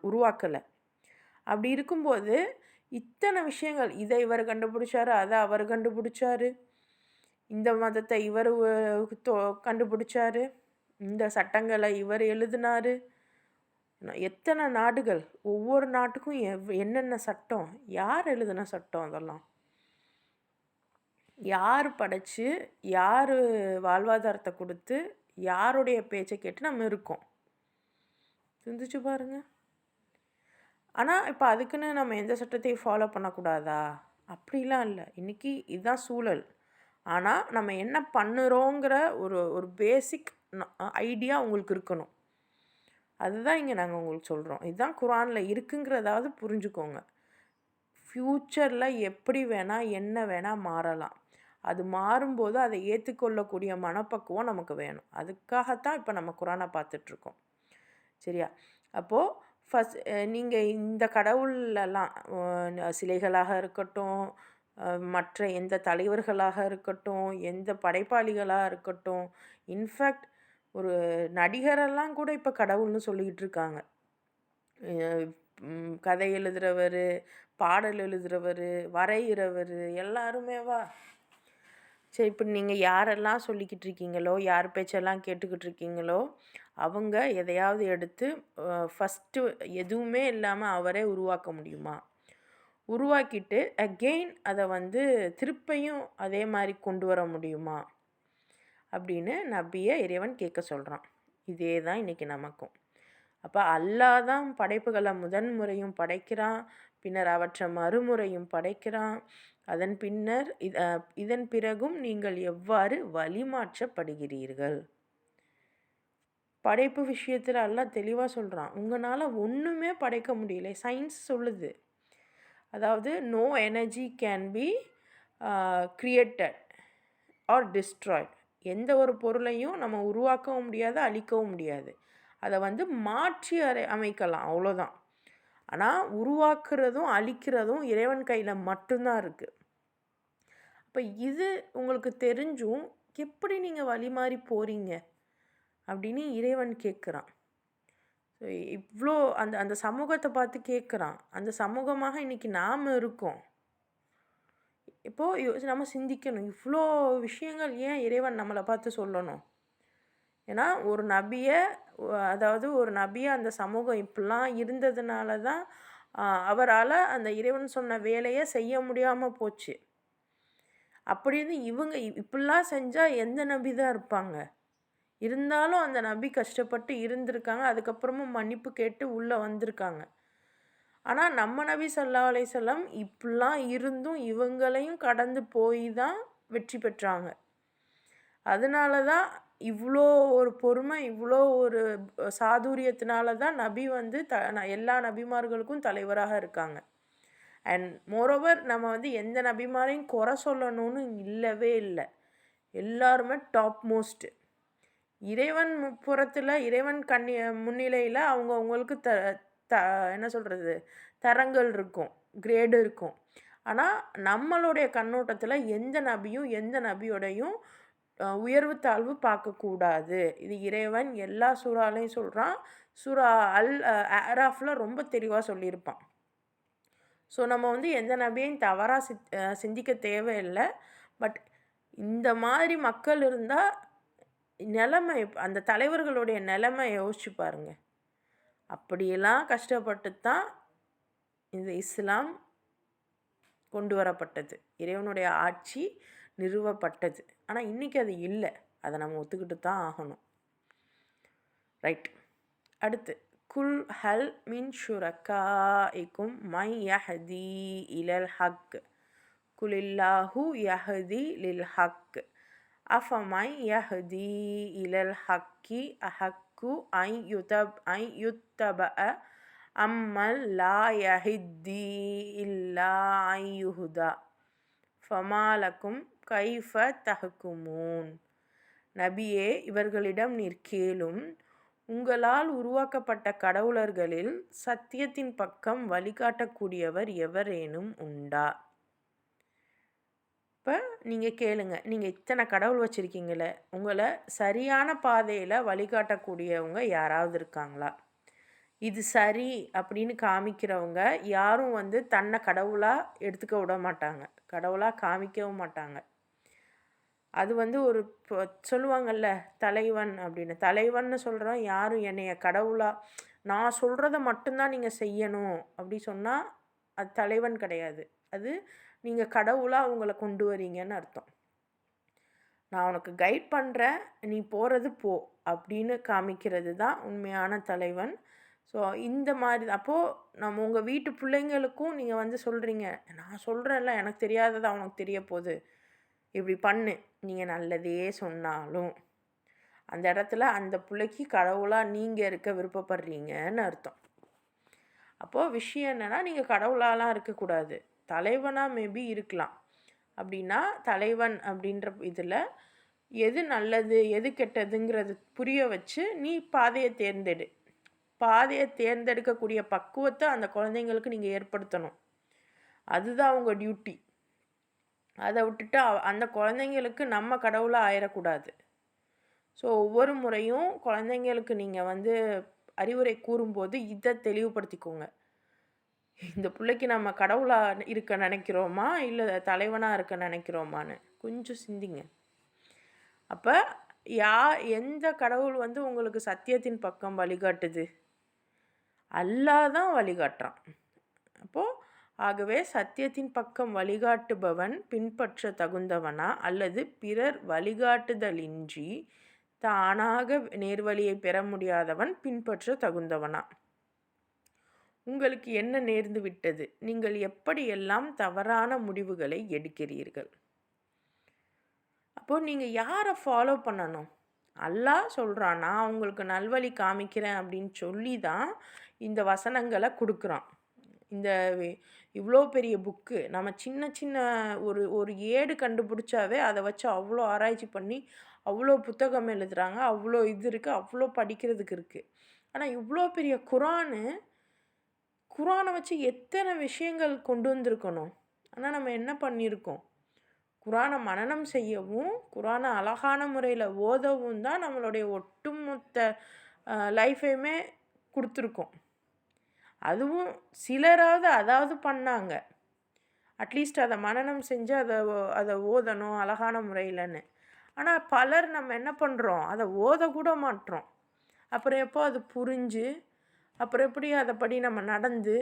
உருவாக்கலை. அப்படி இருக்கும்போது இத்தனை விஷயங்கள், இதை இவர் கண்டுபிடிச்சாரு, அதை அவர் கண்டுபிடிச்சாரு, இந்த மதத்தை இவர் கண்டுபிடிச்சாரு, இந்த சட்டங்களை இவர் எழுதினார். எத்தனை நாடுகள், ஒவ்வொரு நாட்டுக்கும் என்னென்ன சட்டம், யார் எழுதின சட்டம், அதெல்லாம் யார் படைச்சு, யார் வாழ்வாதாரத்தை கொடுத்து, யாருடைய பேச்சை கேட்டு நம்ம இருக்கோம். சிந்திச்சு பாருங்கள். ஆனால் இப்போ அதுக்குன்னு நம்ம எந்த சட்டத்தையும் ஃபாலோ பண்ணக்கூடாதா? அப்படிலாம் இல்லை. இன்றைக்கி இதுதான் சூழல். ஆனால் நம்ம என்ன பண்ணுறோங்கிற ஒரு பேசிக் ஐடியா உங்களுக்கு இருக்கணும். அதுதான் இங்கே நாங்கள் உங்களுக்கு சொல்கிறோம். இதுதான் குரானில் இருக்குங்கிறதாவது புரிஞ்சுக்கோங்க. ஃப்யூச்சரில் எப்படி வேணால் என்ன வேணால் மாறலாம். அது மாறும்போது அதை ஏற்றுக்கொள்ளக்கூடிய மனப்பக்குவம் நமக்கு வேணும். அதுக்காகத்தான் இப்போ நம்ம குரானை பார்த்துட்ருக்கோம். சரியா? அப்போது நீங்கள் இந்த கடவுளெல்லாம் சிலைகளாக இருக்கட்டும், மற்ற எந்த தலைவர்களாக இருக்கட்டும், எந்த படைப்பாளிகளாக இருக்கட்டும், இன்ஃபேக்ட் ஒரு நடிகரெல்லாம் கூட இப்போ கடவுள்னு சொல்லிக்கிட்டு இருக்காங்க. கதை எழுதுகிறவர், பாடல் எழுதுகிறவர், வரைகிறவர், எல்லாருமேவா? சரி, இப்போ நீங்கள் யாரெல்லாம் சொல்லிக்கிட்டு இருக்கீங்களோ, யார் பேச்செல்லாம் கேட்டுக்கிட்டு இருக்கீங்களோ, அவங்க எதையாவது எடுத்து ஃபஸ்ட்டு எதுவுமே இல்லாமல் அவரே உருவாக்க முடியுமா? உருவாக்கிட்டு அகெயின் அதை வந்து திருப்பியும் அதே மாதிரி கொண்டு வர முடியுமா அப்படின்னு நபியை இறைவன் கேட்க சொல்கிறான். இதே தான் இன்றைக்கி நமக்கும். அப்போ அல்லாஹ் தான் படைப்புகளை முதன்முறையும் படைக்கிறான், பின்னர் அவற்றை மறுமுறையும் படைக்கிறான். அதன் பின்னர் இதன் பிறகும் நீங்கள் எவ்வாறு வழிமாற்றப்படுகிறீர்கள்? படைப்பு விஷயத்தில் அல்லாஹ் தெளிவாக சொல்கிறான். உங்களால் ஒன்றுமே படைக்க முடியல. சயின்ஸ் சொல்லுது, அதாவது no energy can be created or destroyed. எந்த ஒரு பொருளையும் நம்ம உருவாக்கவும் முடியாது, அழிக்கவும் முடியாது. அதை வந்து மாற்றி அமைக்கலாம், அவ்வளோதான். ஆனால் உருவாக்குறதும் அழிக்கிறதும் இறைவன் கையில் மட்டும்தான் இருக்குது. அப்போ இது உங்களுக்கு தெரிஞ்சும் எப்படி நீங்கள் வழி மாறி போகிறீங்க அப்படின்னு இறைவன் கேட்குறான். இவ்வளோ அந்த அந்த சமூகத்தை பார்த்து கேட்குறான். அந்த சமூகமாக இன்றைக்கி நாம் இருக்கோம். இப்போது நம்ம சிந்திக்கணும், இவ்வளோ விஷயங்கள் ஏன் இறைவன் நம்மளை பார்த்து சொல்லணும்? ஏன்னா ஒரு நபியை அந்த சமூகம் இப்படிலாம் இருந்ததுனால தான் அவரால் அந்த இறைவன் சொன்ன வேலையை செய்ய முடியாமல் போச்சு. அப்படின்னு இவங்க இப்படிலாம் செஞ்சால் எந்த நபி தான் இருப்பாங்க? இருந்தாலும் அந்த நபி கஷ்டப்பட்டு இருந்திருக்காங்க. அதுக்கப்புறமும் மன்னிப்பு கேட்டு உள்ளே வந்திருக்காங்க. ஆனால் நம்ம நபி ஸல்லல்லாஹு அலைஹி வஸல்லம் இப்படிலாம் இருந்தும் இவங்களையும் கடந்து போய் தான் வெற்றி பெற்றாங்க. அதனால தான் இவ்வளோ ஒரு பொறுமை, இவ்வளோ ஒரு சாதுரியத்தினால தான் நபி வந்து எல்லா நபிமார்களுக்கும் தலைவராக இருக்காங்க. அண்ட் மோரோவர் நம்ம வந்து எந்த நபிமாரையும் குறை சொல்லணும்னு இல்லவே இல்லை. எல்லாருமே டாப் மோஸ்ட். இறைவன் புறத்தில் இறைவன் முன்னிலையில் அவங்களுக்கு என்ன சொல்கிறது, தரங்கள் இருக்கும், கிரேடு இருக்கும். ஆனால் நம்மளுடைய கண்ணோட்டத்தில் எந்த நபியும் எந்த நபியோடையும் உயர்வு தாழ்வு பார்க்கக்கூடாது. இது இறைவன் எல்லா சூறாலையும் சொல்கிறான். சூரா அராஃபில் ரொம்ப தெளிவாக சொல்லியிருப்பான். ஸோ நம்ம வந்து எந்த நபியையும் தவறாக சிந்திக்க தேவையில்லை. பட் இந்த மாதிரி மக்கள் இருந்தால் நிலைமை, அந்த தலைவர்களுடைய நிலைமை யோசிச்சு பாருங்க. அப்படியெல்லாம் கஷ்டப்பட்டு தான் இந்த இஸ்லாம் கொண்டு வரப்பட்டது, இறைவனுடைய ஆட்சி நிறுவப்பட்டது. ஆனால் இன்றைக்கி அது இல்லை. அதை நம்ம ஒத்துக்கிட்டு தான் ஆகணும். ரைட். அடுத்து, குல் ஹல் மின் ஷுரக்காஇக்கும் மை யஹதி இலல் ஹக் குலில்லாஹு யஹதி லில் ஹக் அஃபமை யஹதி இலல் ஹக்கி அஹக்கு ஐ யுத்தப அம்மல் லா யஹித்தி இல்லா ஐ யுஹுதா ஃபமாலக்கும் கைஃப தஹ்குமூன். நபியே, இவர்களிடம் நீர் கேளும், உங்களால் உருவாக்கப்பட்ட கடவுளர்களில் சத்தியத்தின் பக்கம் வழிகாட்டக்கூடியவர் எவரேனும் உண்டா? இப்போ நீங்கள் கேளுங்க, நீங்கள் இத்தனை கடவுள் வச்சுருக்கீங்களே, உங்களை சரியான பாதையில் வழிகாட்டக்கூடியவங்க யாராவது இருக்காங்களா? இது சரி அப்படின்னு காமிக்கிறவங்க யாரும் வந்து தன்னை கடவுளாக எடுத்துக்க விட மாட்டாங்க, கடவுளாக காமிக்கவும் மாட்டாங்க. அது வந்து ஒரு சொல்லுவாங்கள்ல தலைவன் அப்படின்னு, தலைவன்னு சொல்கிறோம். யாரும் என்னைய கடவுளாக நான் சொல்கிறத மட்டும்தான் நீங்கள் செய்யணும் அப்படி சொன்னால் அது தலைவன் கிடையாது. அது நீங்கள் கடவுளாக அவங்கள கொண்டு வரீங்கன்னு அர்த்தம். நான் உனக்கு கைட் பண்ணுறேன், நீ போகிறது போ அப்படின்னு காமிக்கிறது தான் உண்மையான தலைவன். ஸோ இந்த மாதிரி அப்போது நம்ம உங்கள் வீட்டு பிள்ளைங்களுக்கும் நீங்கள் வந்து சொல்கிறீங்க, நான் சொல்கிறேன்ல, எனக்கு தெரியாதது அவனுக்கு தெரிய போகுது, இப்படி பண்ணு, நீங்கள் நல்லதே சொன்னாலும் அந்த இடத்துல அந்த பிள்ளைக்கு கடவுளாக நீங்கள் இருக்க விருப்பப்படுறீங்கன்னு அர்த்தம். அப்போது விஷயம் என்னென்னா, நீங்கள் கடவுளாலாம் இருக்கக்கூடாது, தலைவனாக மேபி இருக்கலாம். அப்படின்னா தலைவன் அப்படின்ற இதில் எது நல்லது எது கெட்டதுங்கிறது புரிய வச்சு நீ பாதையை தேர்ந்தெடு. பாதையை தேர்ந்தெடுக்கக்கூடிய பக்குவத்தை அந்த குழந்தைங்களுக்கு நீங்கள் ஏற்படுத்தணும். அதுதான் உங்கள் டியூட்டி. அதை விட்டுட்டு அந்த குழந்தைங்களுக்கு நம்ம கடவுளாக ஆயிடக்கூடாது. ஸோ ஒவ்வொரு முறையும் குழந்தைங்களுக்கு நீங்கள் வந்து அறிவுரை கூறும்போது இதை தெளிவுபடுத்திக்கோங்க. இந்த பிள்ளைக்கு நம்ம கடவுளாக இருக்க நினைக்கிறோமா இல்லை தலைவனாக இருக்க நினைக்கிறோமான்னு கொஞ்சம் சிந்திங்க. அப்போ எந்த கடவுள் வந்து உங்களுக்கு சத்தியத்தின் பக்கம் வழிகாட்டுது? அல்லாஹ் தான் வழிகாட்டுறான். அப்போது ஆகவே சத்தியத்தின் பக்கம் வழிகாட்டுபவன் பின்பற்ற தகுந்தவனா அல்லது பிறர் வழிகாட்டுதலின்றி தானாக நேர்வழியை பெற முடியாதவன் பின்பற்ற தகுந்தவனா? உங்களுக்கு என்ன நேர்ந்து விட்டது? நீங்கள் எப்படியெல்லாம் தவறான முடிவுகளை எடுக்கிறீர்கள்? அப்போது நீங்கள் யாரை ஃபாலோ பண்ணணும்? அல்லாஹ் சொல்கிறான், நான் உங்களுக்கு நல்வழி காமிக்கிறேன் அப்படின்னு சொல்லி தான் இந்த வசனங்களை கொடுக்குறான். இந்த இவ்வளோ பெரிய புக்கு நம்ம சின்ன சின்ன ஒரு ஏடு கண்டுபிடிச்சாவே அதை வச்சு அவ்வளோ ஆராய்ச்சி பண்ணி அவ்வளோ புத்தகம் எழுதுகிறாங்க, அவ்வளோ இது இருக்குது, அவ்வளோ படிக்கிறதுக்கு இருக்குது. ஆனால் இவ்வளோ பெரிய குரானை வச்சு எத்தனை விஷயங்கள் கொண்டு வந்திருக்கணும். ஆனால் நம்ம என்ன பண்ணியிருக்கோம்? குரானை மனனம் செய்யவும் குரானை அழகான முறையில் ஓதவும் தான் நம்மளுடைய ஒட்டுமொத்த லைஃபையுமே கொடுத்துருக்கோம். அதுவும் சிலராவது அதாவது பண்ணாங்க, அட்லீஸ்ட் அதை மனனம் செஞ்சு அதை ஓதணும் அழகான முறையில்னு. ஆனால் பலர் நம்ம என்ன பண்ணுறோம், அதை ஓதக்கூட மாட்டோம். அப்புறம் எப்போ அது புரிஞ்சு அப்புறம் எப்படி அதைப்படி நம்ம நடந்து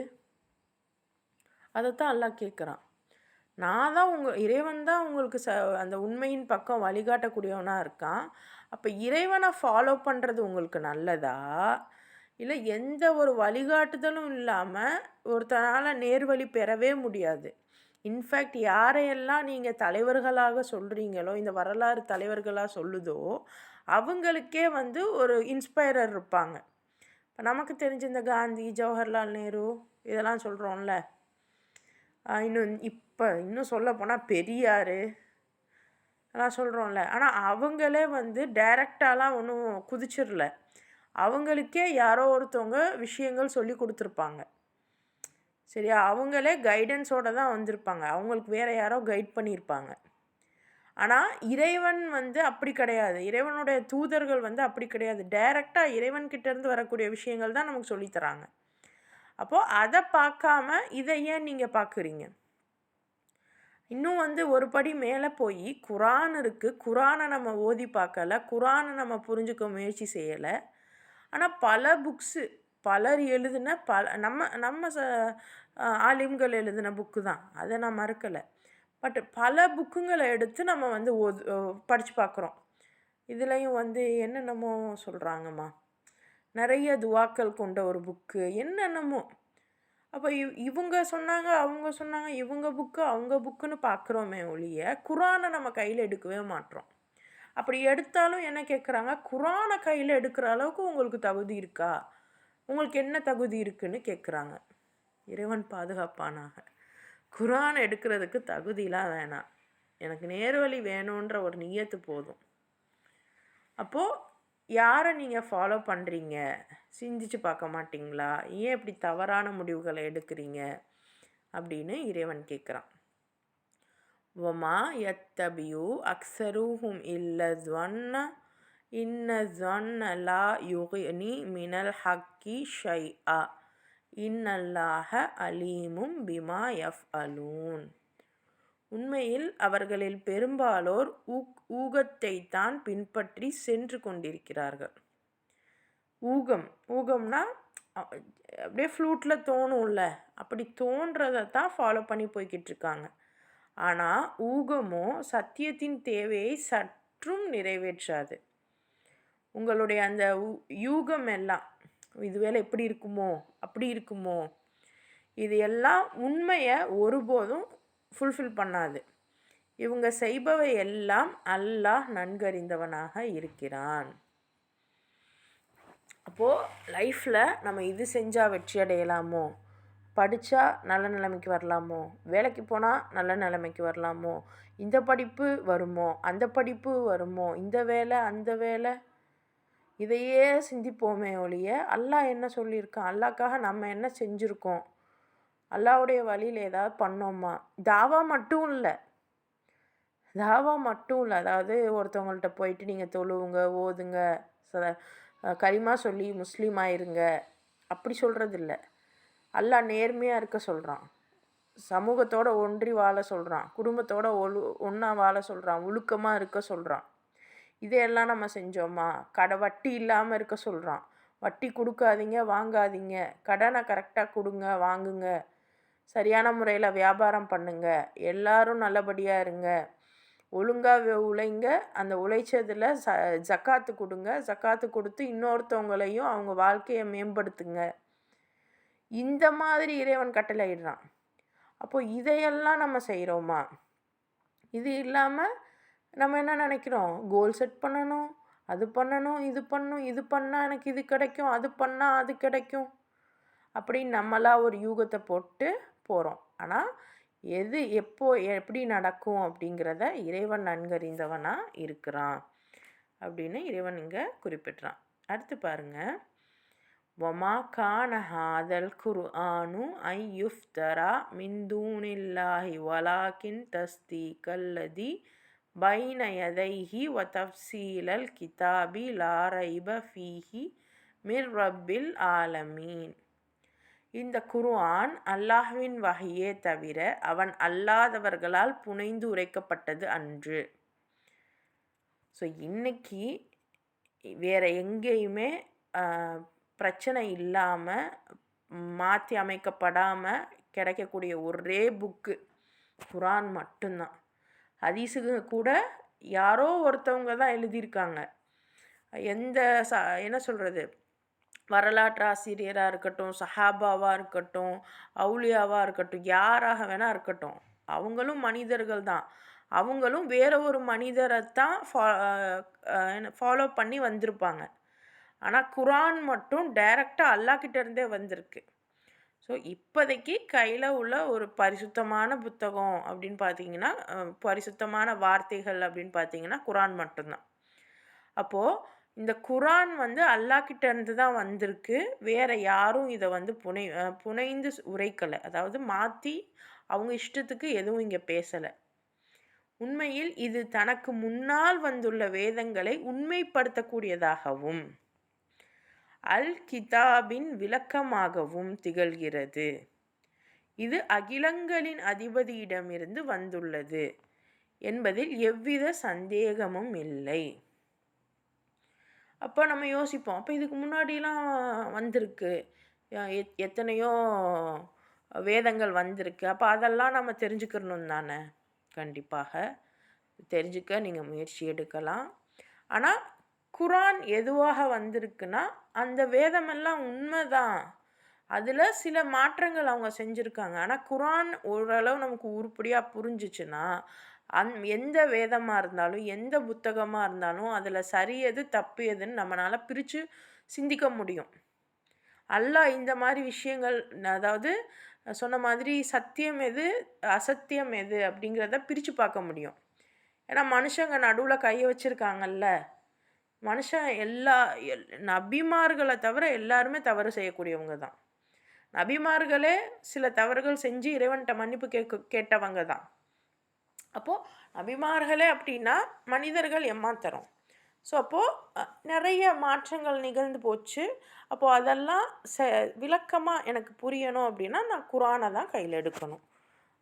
அதைத்தான் அல்லாஹ் கேட்குறான். நான் தான் இறைவன் தான் உங்களுக்கு அந்த உண்மையின் பக்கம் வழிகாட்டக்கூடியவனாக இருக்கான். அப்போ இறைவனை ஃபாலோ பண்ணுறது உங்களுக்கு நல்லதா? இல்லை எந்த ஒரு வழிகாட்டுதலும் இல்லாமல் ஒருத்தனால் நேர்வழி பெறவே முடியாது. இன்ஃபேக்ட் யாரையெல்லாம் நீங்கள் தலைவர்களாக சொல்கிறீங்களோ, இந்த வரலாறு தலைவர்களாக சொல்லுதோ, அவங்களுக்கே ஒரு இன்ஸ்பைரர் இருப்பாங்க. இப்போ நமக்கு தெரிஞ்ச இந்த காந்தி, ஜவஹர்லால் நேரு இதெல்லாம் சொல்கிறோம்ல. இன்னும் சொல்லப்போனால் பெரியார் அதெல்லாம் சொல்கிறோம்ல. ஆனால் அவங்களே டைரெக்டாலாம் ஒன்றும் குதிச்சிடல. அவங்களுக்கே யாரோ ஒருத்தவங்க விஷயங்கள் சொல்லி கொடுத்துருப்பாங்க. சரியா? அவங்களே கைடன்ஸோடு தான் வந்திருப்பாங்க. அவங்களுக்கு வேறு யாரோ கைட் பண்ணியிருப்பாங்க. ஆனால் இறைவன் அப்படி கிடையாது. இறைவனுடைய தூதர்கள் அப்படி கிடையாது. டைரெக்டாக இறைவன்கிட்டேருந்து வரக்கூடிய விஷயங்கள் தான் நமக்கு சொல்லித்தராங்க. அப்போது அதை பார்க்காம இதை ஏன் நீங்கள் பார்க்குறீங்க? இன்னும் ஒரு படி மேலே போய் குரான் இருக்குது. குரானை நம்ம ஓதி பார்க்கல, குரானை நம்ம புரிஞ்சுக்க முயற்சி செய்யலை. ஆனால் பல புக்ஸு பலர் எழுதின நம்ம ஆலிம்கள் எழுதின புக்கு தான், அதை நான் மறுக்கலை. பட் பல புக்குங்களை எடுத்து நம்ம படித்து பார்க்குறோம். இதுலேயும் என்னென்னமோ சொல்கிறாங்கம்மா, நிறைய துவாக்கள் கொண்ட ஒரு புக்கு என்னென்னமோ. அப்போ இவங்க சொன்னாங்க, அவங்க சொன்னாங்க, இவங்க புக்கு அவங்க புக்குன்னு பார்க்குறோமே ஒழிய குரானை நம்ம கையில் எடுக்கவே மாட்டோம். அப்படி எடுத்தாலும் என்ன கேட்குறாங்க, குரானை கையில் எடுக்கிற அளவுக்கு உங்களுக்கு தகுதி இருக்கா? உங்களுக்கு என்ன தகுதி இருக்குன்னு கேட்குறாங்க. இறைவன் பாதுகாப்பானாக. குரான் எடுக்கிறதுக்கு தகுதியெலாம் வேணாம், எனக்கு நேர்வழி வேணுன்ற ஒரு நியத்து போதும். அப்போது யாரை நீங்கள் ஃபாலோ பண்ணுறீங்க? சிந்திச்சு பார்க்க மாட்டிங்களா? ஏன் இப்படி தவறான முடிவுகளை எடுக்கிறீங்க அப்படின்னு இறைவன் கேட்குறான். வமா யத்தபியு அக்ஸருஹும் இல்ல ஸவன்ன இன்ன ஸவன்ன லா யுக்னி மினல் ஹக்கி ஷைஆ இன்னல்லாஹ அலீமும் பிமா யஃப்அலூன். உண்மையில் அவர்களில் பெரும்பாலோர் ஊகத்தை தான் பின்பற்றி சென்று கொண்டிருக்கிறார்கள். ஊகம்னா அப்படியே ஃப்ளூட்டில் தோணும்ல, அப்படி தோன்றதை தான் ஃபாலோ பண்ணி போய்கிட்டு இருக்காங்க. ஆனால் ஊகமோ சத்தியத்தின் தேவையை சற்றும் நிறைவேற்றாது. உங்களுடைய அந்த யூகம் எல்லாம் இதுவேளை எப்படி இருக்குமோ அப்படி இருக்குமோ, இது எல்லாம் உண்மையை ஒருபோதும் ஃபுல்ஃபில் பண்ணாது. இவங்க செய்பவை எல்லாம் அல்லாஹ் நன்கறிந்தவனாக இருக்கிறான். அப்போது லைஃப்பில் நம்ம இது செஞ்சால் வெற்றி அடையலாமோ, படித்தா நல்ல நிலைமைக்கு வரலாமோ, வேலைக்கு போனால் நல்ல நிலைமைக்கு வரலாமோ, இந்த படிப்பு வருமோ அந்த படிப்பு வருமோ, இந்த வேலை அந்த வேலை, இதையே சிந்திப்போமே ஒழிய அல்லாஹ் என்ன சொல்லியிருக்கான், அல்லாஹ்க்காக நம்ம என்ன செஞ்சுருக்கோம், அல்லாஹ்வுடைய வழியில் ஏதாவது பண்ணோமா? தாவா மட்டும் இல்லை, அதாவது ஒருத்தவங்கள்ட்ட போயிட்டு நீங்கள் தொழுவுங்க, ஓதுங்க, கலிமா சொல்லி முஸ்லீம் ஆயிருங்க அப்படி சொல்கிறது இல்லை. அல்லாஹ் நேர்மையாக இருக்க சொல்கிறான், சமூகத்தோடு ஒன்றி வாழ சொல்கிறான், குடும்பத்தோடு ஒன்றா வாழ சொல்கிறான், ஒழுக்கமாக இருக்க சொல்கிறான். இதையெல்லாம் நம்ம செஞ்சோமா? வட்டி இல்லாமல் இருக்க சொல்கிறான், வட்டி கொடுக்காதீங்க வாங்காதீங்க, கடனை கரெக்டாக கொடுங்க வாங்குங்க, சரியான முறையில் வியாபாரம் பண்ணுங்க, எல்லாரும் நல்லபடியாக இருங்க, ஒழுங்காக உழைங்க, அந்த உழைச்சதில் ஜக்காத்து கொடுங்க, ஜக்காத்து கொடுத்து இன்னொருத்தவங்களையும் அவங்க வாழ்க்கையை மேம்படுத்துங்க. இந்த மாதிரி இறைவன் கட்டளையிடுறான். அப்போது இதையெல்லாம் நம்ம செய்கிறோமா? இது இல்லாமல் நம்ம என்ன நினைக்கிறோம், கோல் செட் பண்ணணும், அது பண்ணணும், இது பண்ணணும், இது பண்ணால் எனக்கு இது கிடைக்கும், அது பண்ணால் அது கிடைக்கும் அப்படின்னு நம்மளாக ஒரு யூகத்தை போட்டு போகிறோம். ஆனால் எது எப்போ எப்படி நடக்கும் அப்படிங்கிறத இறைவன் நன்கறிந்தவனாக இருக்கிறான் அப்படின்னு இறைவன் இங்கே குறிப்பிட்றான். அடுத்து பாருங்கள், வமா கான ஹாதல் குர்ஆனு ஐ யுஃப்தரா மின் தூனில்லாஹி வலாக்கின் தஸ்தீகல்லதி பைன யதைஹி வ தஃப்சீலல் கிதாபி லா ரைப ஃபீஹி மிர் ரப்பில் ஆலமீன். இந்த குர்ஆன் அல்லாஹ்வின் வஹையே தவிர அவன் அல்லாதவர்களால் புனைந்து உரைக்கப்பட்டது அன்று. ஸோ இன்னைக்கு வேறு எங்கேயுமே பிரச்சனை இல்லாமல், மாற்றி அமைக்கப்படாமல், கிடைக்கக்கூடிய ஒரே புக்கு குரான் மட்டும்தான். ஹதீஸுக்கு கூட யாரோ ஒருத்தவங்க தான் எழுதியிருக்காங்க. எந்த என்ன சொல்கிறது, வரலாற்று ஆசிரியராக இருக்கட்டும், சஹாபாவாக இருக்கட்டும், அவுலியாவாக இருக்கட்டும், யாராக வேணால் இருக்கட்டும், அவங்களும் மனிதர்கள் தான். அவங்களும் வேற ஒரு மனிதரைத்தான் ஃபாலோ பண்ணி வந்திருப்பாங்க. ஆனால் குரான் மட்டும் டைரெக்டாக அல்லாஹ்கிட்ட இருந்தே வந்திருக்கு. ஸோ இப்போதைக்கு கையில் உள்ள ஒரு பரிசுத்தமான புத்தகம் அப்படின்னு பார்த்தீங்கன்னா, பரிசுத்தமான வார்த்தைகள் அப்படின்னு பார்த்தீங்கன்னா குரான் மட்டும்தான். அப்போது இந்த குரான் வந்து அல்லாஹ்கிட்ட இருந்து தான் வந்திருக்கு. வேற யாரும் இதை வந்து புனைந்து உரைக்கலை. அதாவது மாற்றி அவங்க இஷ்டத்துக்கு எதுவும் இங்கே பேசலை. உண்மையில் இது தனக்கு முன்னால் வந்துள்ள வேதங்களை உண்மைப்படுத்தக்கூடியதாகவும் அல் கிதாபின் விளக்கமாகவும் திகழ்கிறது. இது அகிலங்களின் அதிபதியிடமிருந்து வந்துள்ளது என்பதில் எவ்வித சந்தேகமும் இல்லை. அப்போ நம்ம யோசிப்போம், அப்போ இதுக்கு முன்னாடிலாம் வந்திருக்கு, எத்தனையோ வேதங்கள் வந்திருக்கு, அப்போ அதெல்லாம் நம்ம தெரிஞ்சுக்கணும் தானே? கண்டிப்பாக தெரிஞ்சுக்க நீங்கள் முயற்சி எடுக்கலாம். ஆனால் குரான் எதுவாக வந்திருக்குன்னா அந்த வேதமெல்லாம் உண்மைதான். அதில் சில மாற்றங்கள் அவங்க செஞ்சுருக்காங்க. ஆனால் குரான் ஓரளவு நமக்கு உருப்படியாக புரிஞ்சிச்சுன்னா எந்த வேதமாக இருந்தாலும் எந்த புத்தகமாக இருந்தாலும் அதில் சரி எது தப்பு எதுன்னு நம்மளால் பிரித்து சிந்திக்க முடியும். அல்லாஹ் இந்த மாதிரி விஷயங்கள், அதாவது சொன்ன மாதிரி சத்தியம் எது அசத்தியம் எது அப்படிங்கிறத பிரித்து பார்க்க முடியும். ஏன்னா மனுஷங்க நடுவில் கையை வச்சுருக்காங்கல்ல, மனுஷன் நபிமார்களை தவிர எல்லாருமே தவறு செய்யக்கூடியவங்க தான். நபிமார்களே சில தவறுகள் செஞ்சு இறைவன்கிட்ட மன்னிப்பு கேட்டவங்க தான். அப்போது நபிமார்களே அப்படின்னா மனிதர்கள் ஏமாத்துறோம். ஸோ அப்போது நிறைய மாற்றங்கள் நிகழ்ந்து போச்சு. அப்போது அதெல்லாம் விளக்கமாக எனக்கு புரியணும் அப்படின்னா நான் குரானை தான் கையில் எடுக்கணும்.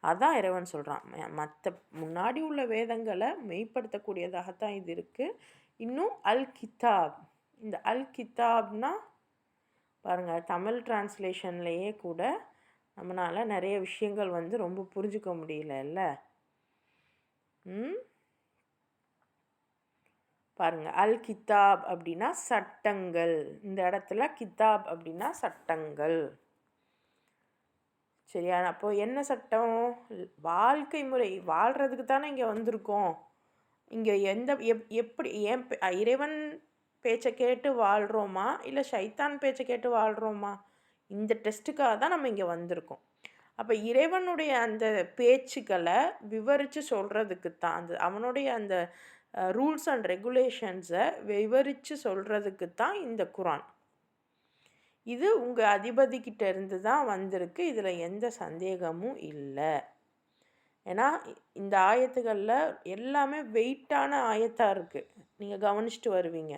அதான் இறைவன் சொல்கிறான். மற்ற முன்னாடி உள்ள வேதங்களை மெய்ப்படுத்தக்கூடியதாகத்தான் இது இருக்குது. இன்னும் அல் கிதாப், இந்த அல் கிதாப்னா பாருங்கள், தமிழ் டிரான்ஸ்லேஷன்லேயே கூட நம்மளால் நிறைய விஷயங்கள் வந்து ரொம்ப புரிஞ்சுக்க முடியல. பாருங்கள், அல் கிதாப் அப்படின்னா சட்டங்கள். இந்த இடத்துல கிதாப் அப்படின்னா சட்டங்கள். சரியா? அப்போ என்ன சட்டம்? வாழ்க்கை முறை வாழ்கிறதுக்கு தானே இங்கே வந்திருக்கோம். இங்கே எப்படி இறைவன் பேச்சை கேட்டு வாழ்கிறோமா இல்லை ஷைத்தான் பேச்சை கேட்டு வாழ்கிறோமா? இந்த டெஸ்ட்டுக்காக தான் நம்ம இங்கே வந்திருக்கோம். அப்போ இறைவனுடைய அந்த பேச்சுக்களை விவரித்து சொல்கிறதுக்கு தான், அவனுடைய அந்த ரூல்ஸ் அண்ட் ரெகுலேஷன்ஸை விவரித்து சொல்கிறதுக்கு தான் இந்த குரான். இது உங்கள் அதிபதிக்கிட்ட இருந்து தான் வந்திருக்கு. இதில் எந்த சந்தேகமும் இல்லை. ஏன்னா இந்த ஆயத்துகளில் எல்லாமே வெயிட்டான ஆயத்தாக இருக்குது. நீங்கள் கவனிச்சுட்டு வருவீங்க.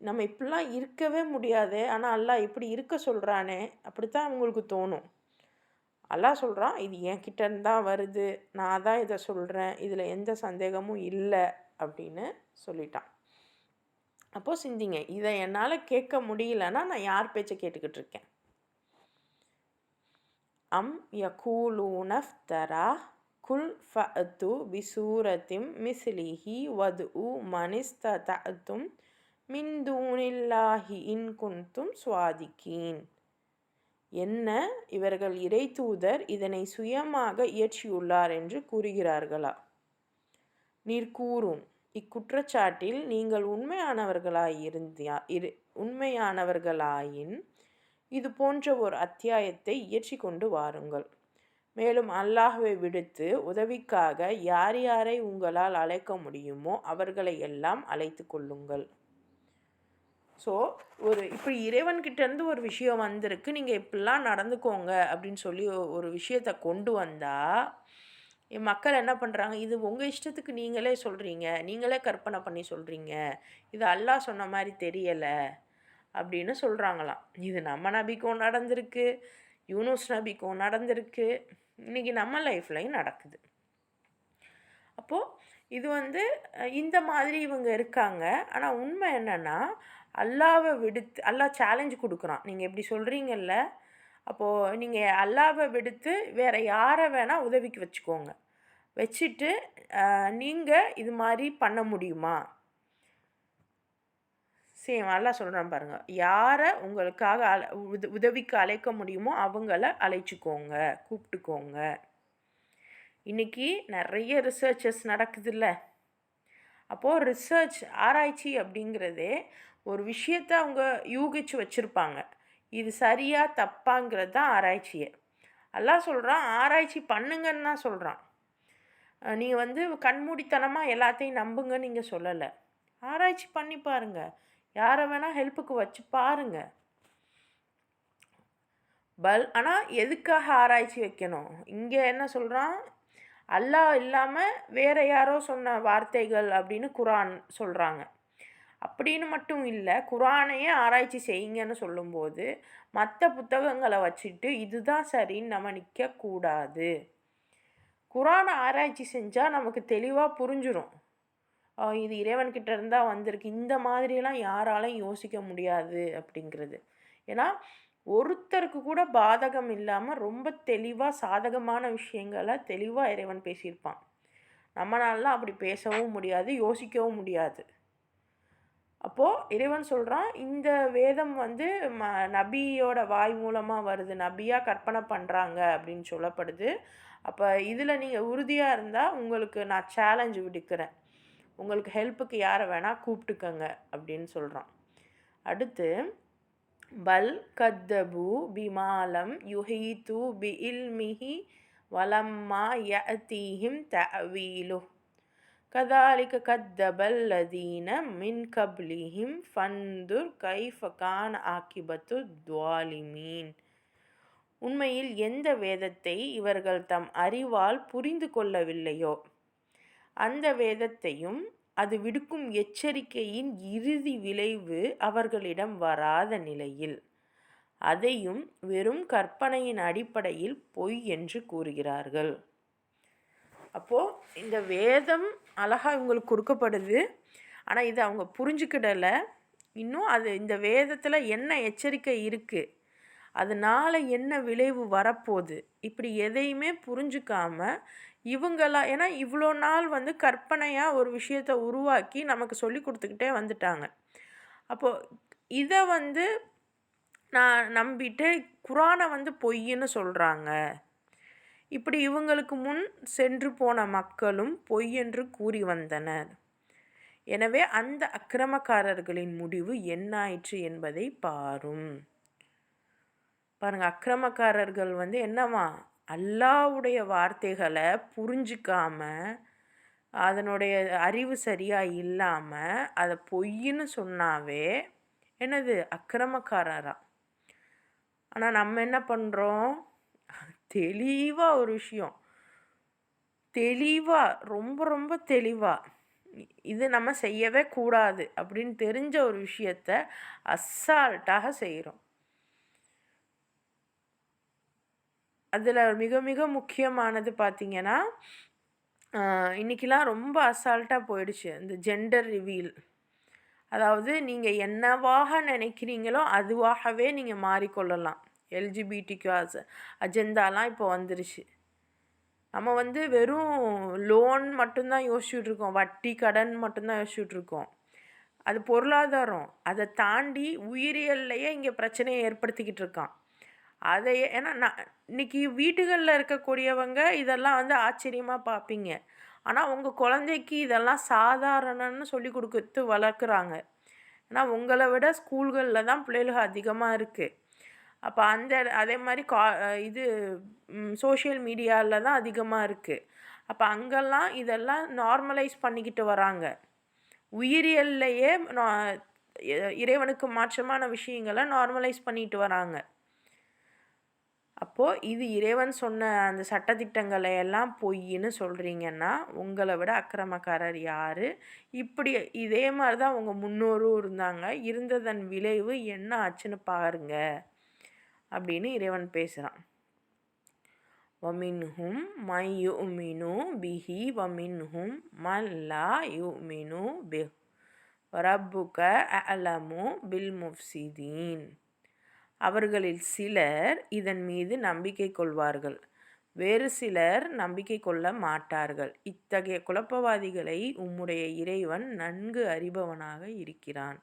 நம்ம இப்படிலாம் இருக்கவே முடியாது, ஆனால் அல்லாஹ் இப்படி இருக்க சொல்கிறானே அப்படித்தான் உங்களுக்கு தோணும். அல்லாஹ் சொல்கிறான், இது என்கிட்ட இருந்து தான் வருது, நான் தான் இதை சொல்கிறேன், இதில் எந்த சந்தேகமும் இல்லை அப்படின்னு சொல்லிட்டான். அப்போது சிந்திங்க, இதை என்னால் கேட்க முடியலன்னா நான் யார் பேச்சை கேட்டுக்கிட்டு இருக்கேன்? அம் யகூலூனஃப்தரா குல் ஃபஅத்து பிசூரத்திம் மிஸ்லிஹி வதுஉ மனிஸ்ததஅத்தும் மின் தூனில்லாஹி இன் குன்தும் ஸ்வாதிகீன். என்ன, இவர்கள் இறை தூதர் இதனை சுயமாக இயற்றியுள்ளார் என்று கூறுகிறார்களா? நீர் கூறும், இக்குற்றச்சாட்டில் நீங்கள் உண்மையானவர்களாயின் இது போன்ற ஒரு அத்தியாயத்தை இயற்றி கொண்டு வாருங்கள். மேலும் அல்லாஹ்வை விடுத்து உதவிக்காக யார் யாரை உங்களால் அழைக்க முடியுமோ அவர்களை எல்லாம் அழைத்து கொள்ளுங்கள். ஸோ இப்படி இறைவன்கிட்டேருந்து ஒரு விஷயம் வந்திருக்கு, நீங்கள் இப்படிலாம் நடந்துக்கோங்க அப்படின்னு சொல்லி ஒரு விஷயத்தை கொண்டு வந்தால் மக்கள் என்ன பண்ணுறாங்க? இது உங்கள் இஷ்டத்துக்கு நீங்களே சொல்கிறீங்க, நீங்களே கற்பனை பண்ணி சொல்கிறீங்க, இது அல்லாஹ் சொன்ன மாதிரி தெரியலை அப்படின்னு சொல்கிறாங்களாம். இது நம்ம நபிக்கும் நடந்திருக்கு, யூனுஸ் நபிக்கும் நடந்திருக்கு, இன்றைக்கி நம்ம லைஃப்லையும் நடக்குது. அப்போது இது இந்த மாதிரி இவங்க இருக்காங்க. ஆனால் உண்மை என்னென்னா, அல்லாஹ்வை விடுத்து அல்லாஹ் சேலஞ்ச் கொடுக்குறான். நீங்கள் இப்படி சொல்கிறீங்கல்ல, அப்போது நீங்கள் அல்லாவை விடுத்து வேறு யாரை வேணால் உதவிக்கு வச்சுக்கோங்க. வச்சுட்டு நீங்கள் இது மாதிரி பண்ண முடியுமா? சரி, நல்லா சொல்கிறேன் பாருங்கள். யாரை உங்களுக்காக உதவிக்கு அழைக்க முடியுமோ அவங்கள அழைச்சிக்கோங்க, கூப்பிட்டுக்கோங்க. இன்றைக்கி நிறைய ரிசர்ச்சஸ் நடக்குதுல்ல. அப்போது ரிசர்ச் ஆராய்ச்சி அப்படிங்கிறதே ஒரு விஷயத்தை அவங்க யூகிச்சு வச்சுருப்பாங்க. இது சரியா தப்பாங்கிறது தான் ஆராய்ச்சியே. அல்லாஹ் சொல்கிறான் ஆராய்ச்சி பண்ணுங்கன்னு தான் சொல்கிறான். நீங்கள் கண்மூடித்தனமாக எல்லாத்தையும் நம்புங்கன்னு நீங்கள் சொல்லலை. ஆராய்ச்சி பண்ணி பாருங்கள். யாரை வேணால் ஹெல்ப்புக்கு வச்சு பாருங்கள். ஆனால் எதுக்காக ஆராய்ச்சி வைக்கணும்? இங்கே என்ன சொல்கிறான்? அல்லாஹ் இல்லாமல் வேறு யாரோ சொன்ன வார்த்தைகள் அப்படின்னு குரான் சொல்கிறாங்க. அப்படின்னு மட்டும் இல்லை, குரானையே ஆராய்ச்சி செய்யுங்கன்னு சொல்லும்போது மற்ற புத்தகங்களை வச்சுட்டு இதுதான் சரின்னு நம்ம நிற்கக்கூடாது. குரானை ஆராய்ச்சி செஞ்சால் நமக்கு தெளிவாக புரிஞ்சிடும். இது இறைவன்கிட்ட இருந்தால் வந்திருக்கு, இந்த மாதிரியெல்லாம் யாராலையும் யோசிக்க முடியாது அப்படிங்கிறது. ஏன்னா ஒருத்தருக்கு கூட பாதகம் இல்லாமல் ரொம்ப தெளிவாக சாதகமான விஷயங்களை தெளிவாக இறைவன் பேசியிருப்பான். நம்மளாலாம் அப்படி பேசவும் முடியாது, யோசிக்கவும் முடியாது. அப்போது இறைவன் சொல்கிறான், இந்த வேதம் நபியோட வாய் மூலமாக வருது, நபியாக கற்பனை பண்ணுறாங்க அப்படின்னு சொல்லப்படுது. அப்போ இதில் நீங்கள் உறுதியாக இருந்தால் உங்களுக்கு நான் சேலஞ்சு விடுக்கிறேன், உங்களுக்கு ஹெல்ப்புக்கு யாரை வேணால் கூப்பிட்டுக்கங்க அப்படின்னு சொல்கிறான். அடுத்து பல் கத்தபு பிமாலம் யுஹீது பி இல்மிஹி வலம்மா யஅதீஹிம் தஅவீலு கதாலிக கத்தபல் லதீன மின் கப்லிஹிம் ஃபந்துர் கைஃப கான ஆக்கிபத்து துவாலிமீன். உண்மையில் எந்த வேதத்தை இவர்கள் தம் அறிவால் புரிந்து கொள்ளவில்லையோ அந்த வேதத்தையும் அது விடுக்கும் எச்சரிக்கையின் இறுதி விளைவு அவர்களிடம் வராத நிலையில் அதையும் வெறும் கற்பனையின் அடிப்படையில் பொய் என்று கூறுகிறார்கள். அப்போது இந்த வேதம் அழகாக இவங்களுக்கு கொடுக்கப்படுது, ஆனால் இதை அவங்க புரிஞ்சுக்கிடலை. இன்னும் இந்த வேதத்தில் என்ன எச்சரிக்கை இருக்குது, அதனால் என்ன விளைவு வரப்போகுது, இப்படி எதையுமே புரிஞ்சுக்காமல் ஏன்னா இவ்வளோ நாள் கற்பனையாக ஒரு விஷயத்தை உருவாக்கி நமக்கு சொல்லி கொடுத்துக்கிட்டே வந்துட்டாங்க. அப்போது இதை நான் நம்பிட்டு குரானை பொய்ன்னு சொல்கிறாங்க. இப்படி இவங்களுக்கு முன் சென்று போன மக்களும் பொய் என்று கூறி வந்தனர். எனவே அந்த அக்கிரமக்காரர்களின் முடிவு என்னாயிற்று என்பதை பாருங்கள். அக்கிரமக்காரர்கள் என்னவா, அல்லாஹ்வுடைய வார்த்தைகளை புரிஞ்சிக்காம அதனுடைய அறிவு சரியாக இல்லாமல் அதை பொய்ன்னு சொன்னாவே என்னது அக்கிரமக்காரரா. ஆனால் நம்ம என்ன பண்ணுறோம், தெளிவாக ஒரு விஷயம், தெளிவாக ரொம்ப ரொம்ப தெளிவாக இது நம்ம செய்யவே கூடாது அப்படின்னு தெரிஞ்ச ஒரு விஷயத்த அசால்ட்டாக செய்கிறோம். அதில் மிக மிக முக்கியமானது பார்த்திங்கன்னா, இன்றைக்கெலாம் ரொம்ப அசால்ட்டாக போயிடுச்சு இந்த ஜெண்டர் ரிவீல். அதாவது நீங்கள் என்னவாக நினைக்கிறீங்களோ அதுவாகவே நீங்கள் மாறிக்கொள்ளலாம். எல்ஜிபிடிக்கு அஜெண்டாலாம் இப்போ வந்துருச்சு. நம்ம வெறும் லோன் மட்டும்தான் யோசிச்சுட்ருக்கோம், வட்டி கடன் மட்டும்தான் யோசிச்சுட்ருக்கோம். அது பொருளாதாரம். அதை தாண்டி உயிரியல்லையே இங்கே பிரச்சனையை ஏற்படுத்திக்கிட்டு இருக்கான். ஏன்னா இன்றைக்கி வீட்டுகளில் இருக்கக்கூடியவங்க இதெல்லாம் ஆச்சரியமாக பார்ப்பீங்க. ஆனால் உங்கள் குழந்தைக்கு இதெல்லாம் சாதாரணன்னு சொல்லி கொடுத்து வளர்க்குறாங்க. ஏன்னா உங்களை விட ஸ்கூல்களில் தான் பிள்ளைகள் அதிகமாக இருக்குது. அப்போ அதே மாதிரி சோஷியல் மீடியாவில் தான் அதிகமாக இருக்குது. அப்போ அங்கெல்லாம் இதெல்லாம் நார்மலைஸ் பண்ணிக்கிட்டு வராங்க. உயிரியல்லையே இறைவனுக்கு மாற்றமான விஷயங்களை நார்மலைஸ் பண்ணிட்டு வராங்க. அப்போது இது இறைவன் சொன்ன அந்த சட்டத்திட்டங்களை எல்லாம் பொய்ன்னு சொல்கிறீங்கன்னா உங்களை விட அக்கிரமக்காரர் யார்? இப்படி இதே மாதிரி தான் உங்கள் முன்னோரும் இருந்தாங்க, இருந்ததன் விளைவு என்ன ஆச்சுன்னு பாருங்க அப்படின்னு இறைவன் பேசுகிறான். வமின்ஹும் மை யுமினு பிஹி வமின்ஹும் மல்லா யுமினு பிஹ் ரப்புக அலமு பில் முஃப்சிதீன். அவர்களில் சிலர் இதன் மீது நம்பிக்கை கொள்வார்கள், வேறு சிலர் நம்பிக்கை கொள்ள மாட்டார்கள். இத்தகைய குழப்பவாதிகளை உம்முடைய இறைவன் நன்கு அறிபவனாக இருக்கிறான்.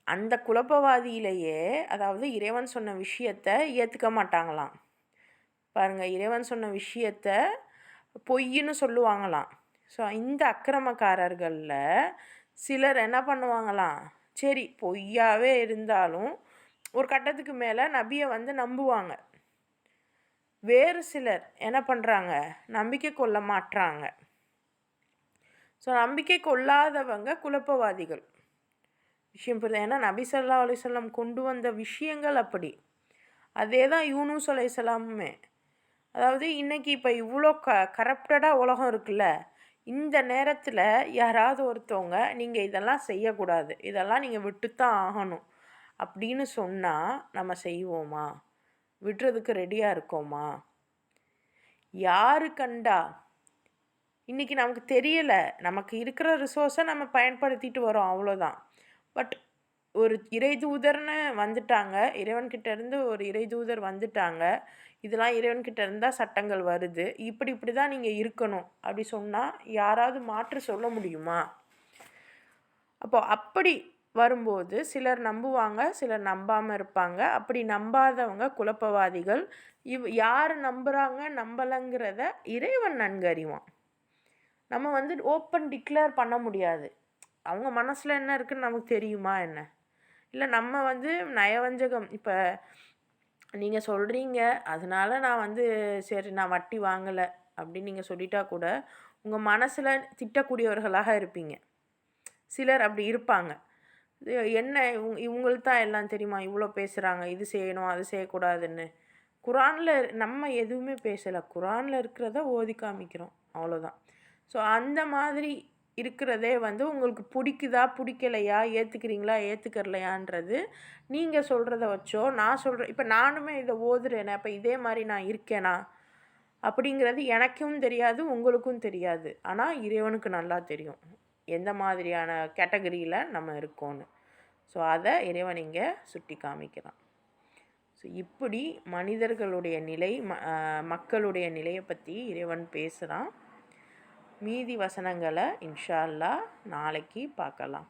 அந்த குழப்பவாதியிலேயே, அதாவது இறைவன் சொன்ன விஷயத்த ஏற்றுக்க மாட்டாங்களாம். பாருங்கள், இறைவன் சொன்ன விஷயத்த பொய்ன்னு சொல்லுவாங்களாம். ஸோ இந்த அக்கிரமக்காரர்களில் சிலர் என்ன பண்ணுவாங்களாம், சரி பொய்யாவே இருந்தாலும் ஒரு கட்டத்துக்கு மேலே நபியை நம்புவாங்க. வேறு சிலர் என்ன பண்ணுறாங்க, நம்பிக்கை கொள்ள மாட்றாங்க. ஸோ நம்பிக்கை கொள்ளாதவங்க குழப்பவாதிகள். விஷயம் புரியுது. ஏன்னா நபி ஸல்லல்லாஹு அலைஹி வஸல்லம் கொண்டு வந்த விஷயங்கள் அப்படி. அதே தான் யூனுஸ் அலைஹிஸ்ஸலாமுமே. அதாவது இன்றைக்கி இப்போ இவ்வளோ கரப்டடாக உலகம் இருக்குல்ல, இந்த நேரத்தில் யாராவது ஒருத்தவங்க நீங்கள் இதெல்லாம் செய்யக்கூடாது, இதெல்லாம் நீங்கள் விட்டுத்தான் ஆகணும் அப்படின்னு சொன்னால் நம்ம செய்வோமா? விடுறதுக்கு ரெடியாக இருக்கோமா? யாரு கண்டா? இன்றைக்கி நமக்கு தெரியலை, நமக்கு இருக்கிற ரிசோர்ஸை நம்ம பயன்படுத்திட்டு வரோம், அவ்வளோதான். பட் ஒரு இறைதூதர்னு வந்துட்டாங்க, இறைவன்கிட்டேருந்து ஒரு இறைதூதர் வந்துட்டாங்க, இதெல்லாம் இறைவன்கிட்ட இருந்தால் சட்டங்கள் வருது, இப்படி தான் நீங்கள் இருக்கணும் அப்படி சொன்னால் யாராவது மாற்று சொல்ல முடியுமா? அப்படி வரும்போது சிலர் நம்புவாங்க, சிலர் நம்பாமல் இருப்பாங்க. அப்படி நம்பாதவங்க குழப்பவாதிகள். யார் நம்புகிறாங்க நம்பலைங்கிறத இறைவன் நன்கு அறிவான். நம்ம ஓப்பன் டிக்ளேர் பண்ண முடியாது. அவங்க மனசில் என்ன இருக்குதுன்னு நமக்கு தெரியுமா என்ன? இல்லை நம்ம நயவஞ்சகம், இப்போ நீங்கள் சொல்கிறீங்க அதனால் நான் சரி நான் வட்டி வாங்கலை அப்படின்னு நீங்கள் சொல்லிட்டா கூட உங்கள் மனசில் திட்டக்கூடியவர்களாக இருப்பீங்க. சிலர் அப்படி இருப்பாங்க. என்ன இவங்களுக்கு தான் எல்லாம் தெரியுமா, இவ்வளோ பேசுகிறாங்க, இது செய்யணும் அது செய்யக்கூடாதுன்னு. குரானில் நம்ம எதுவுமே பேசலை, குரானில் இருக்கிறத ஓதி காமிக்கிறோம், அவ்வளோதான். ஸோ அந்த மாதிரி இருக்கிறதே உங்களுக்கு பிடிக்குதா பிடிக்கலையா, ஏற்றுக்கிறீங்களா ஏற்றுக்கலையான்றது நீங்கள் சொல்கிறத வச்சோ நான் சொல்கிறேன். இப்போ நானுமே இதை ஓதுறேனே, அப்போ இதே மாதிரி நான் இருக்கேனா அப்படிங்கிறது எனக்கும் தெரியாது, உங்களுக்கும் தெரியாது. ஆனால் இறைவனுக்கு நல்லா தெரியும் எந்த மாதிரியான கேட்டகரியில் நம்ம இருக்கோன்னு. ஸோ அதை இறைவன் இங்கே சுட்டி காமிக்கிறான். ஸோ இப்படி மனிதர்களுடைய நிலை, மக்களுடைய நிலையை பற்றி இறைவன் பேசுகிறான். மீதி வசனங்களை இன்ஷா அல்லாஹ் நாளைக்கு பார்க்கலாம்.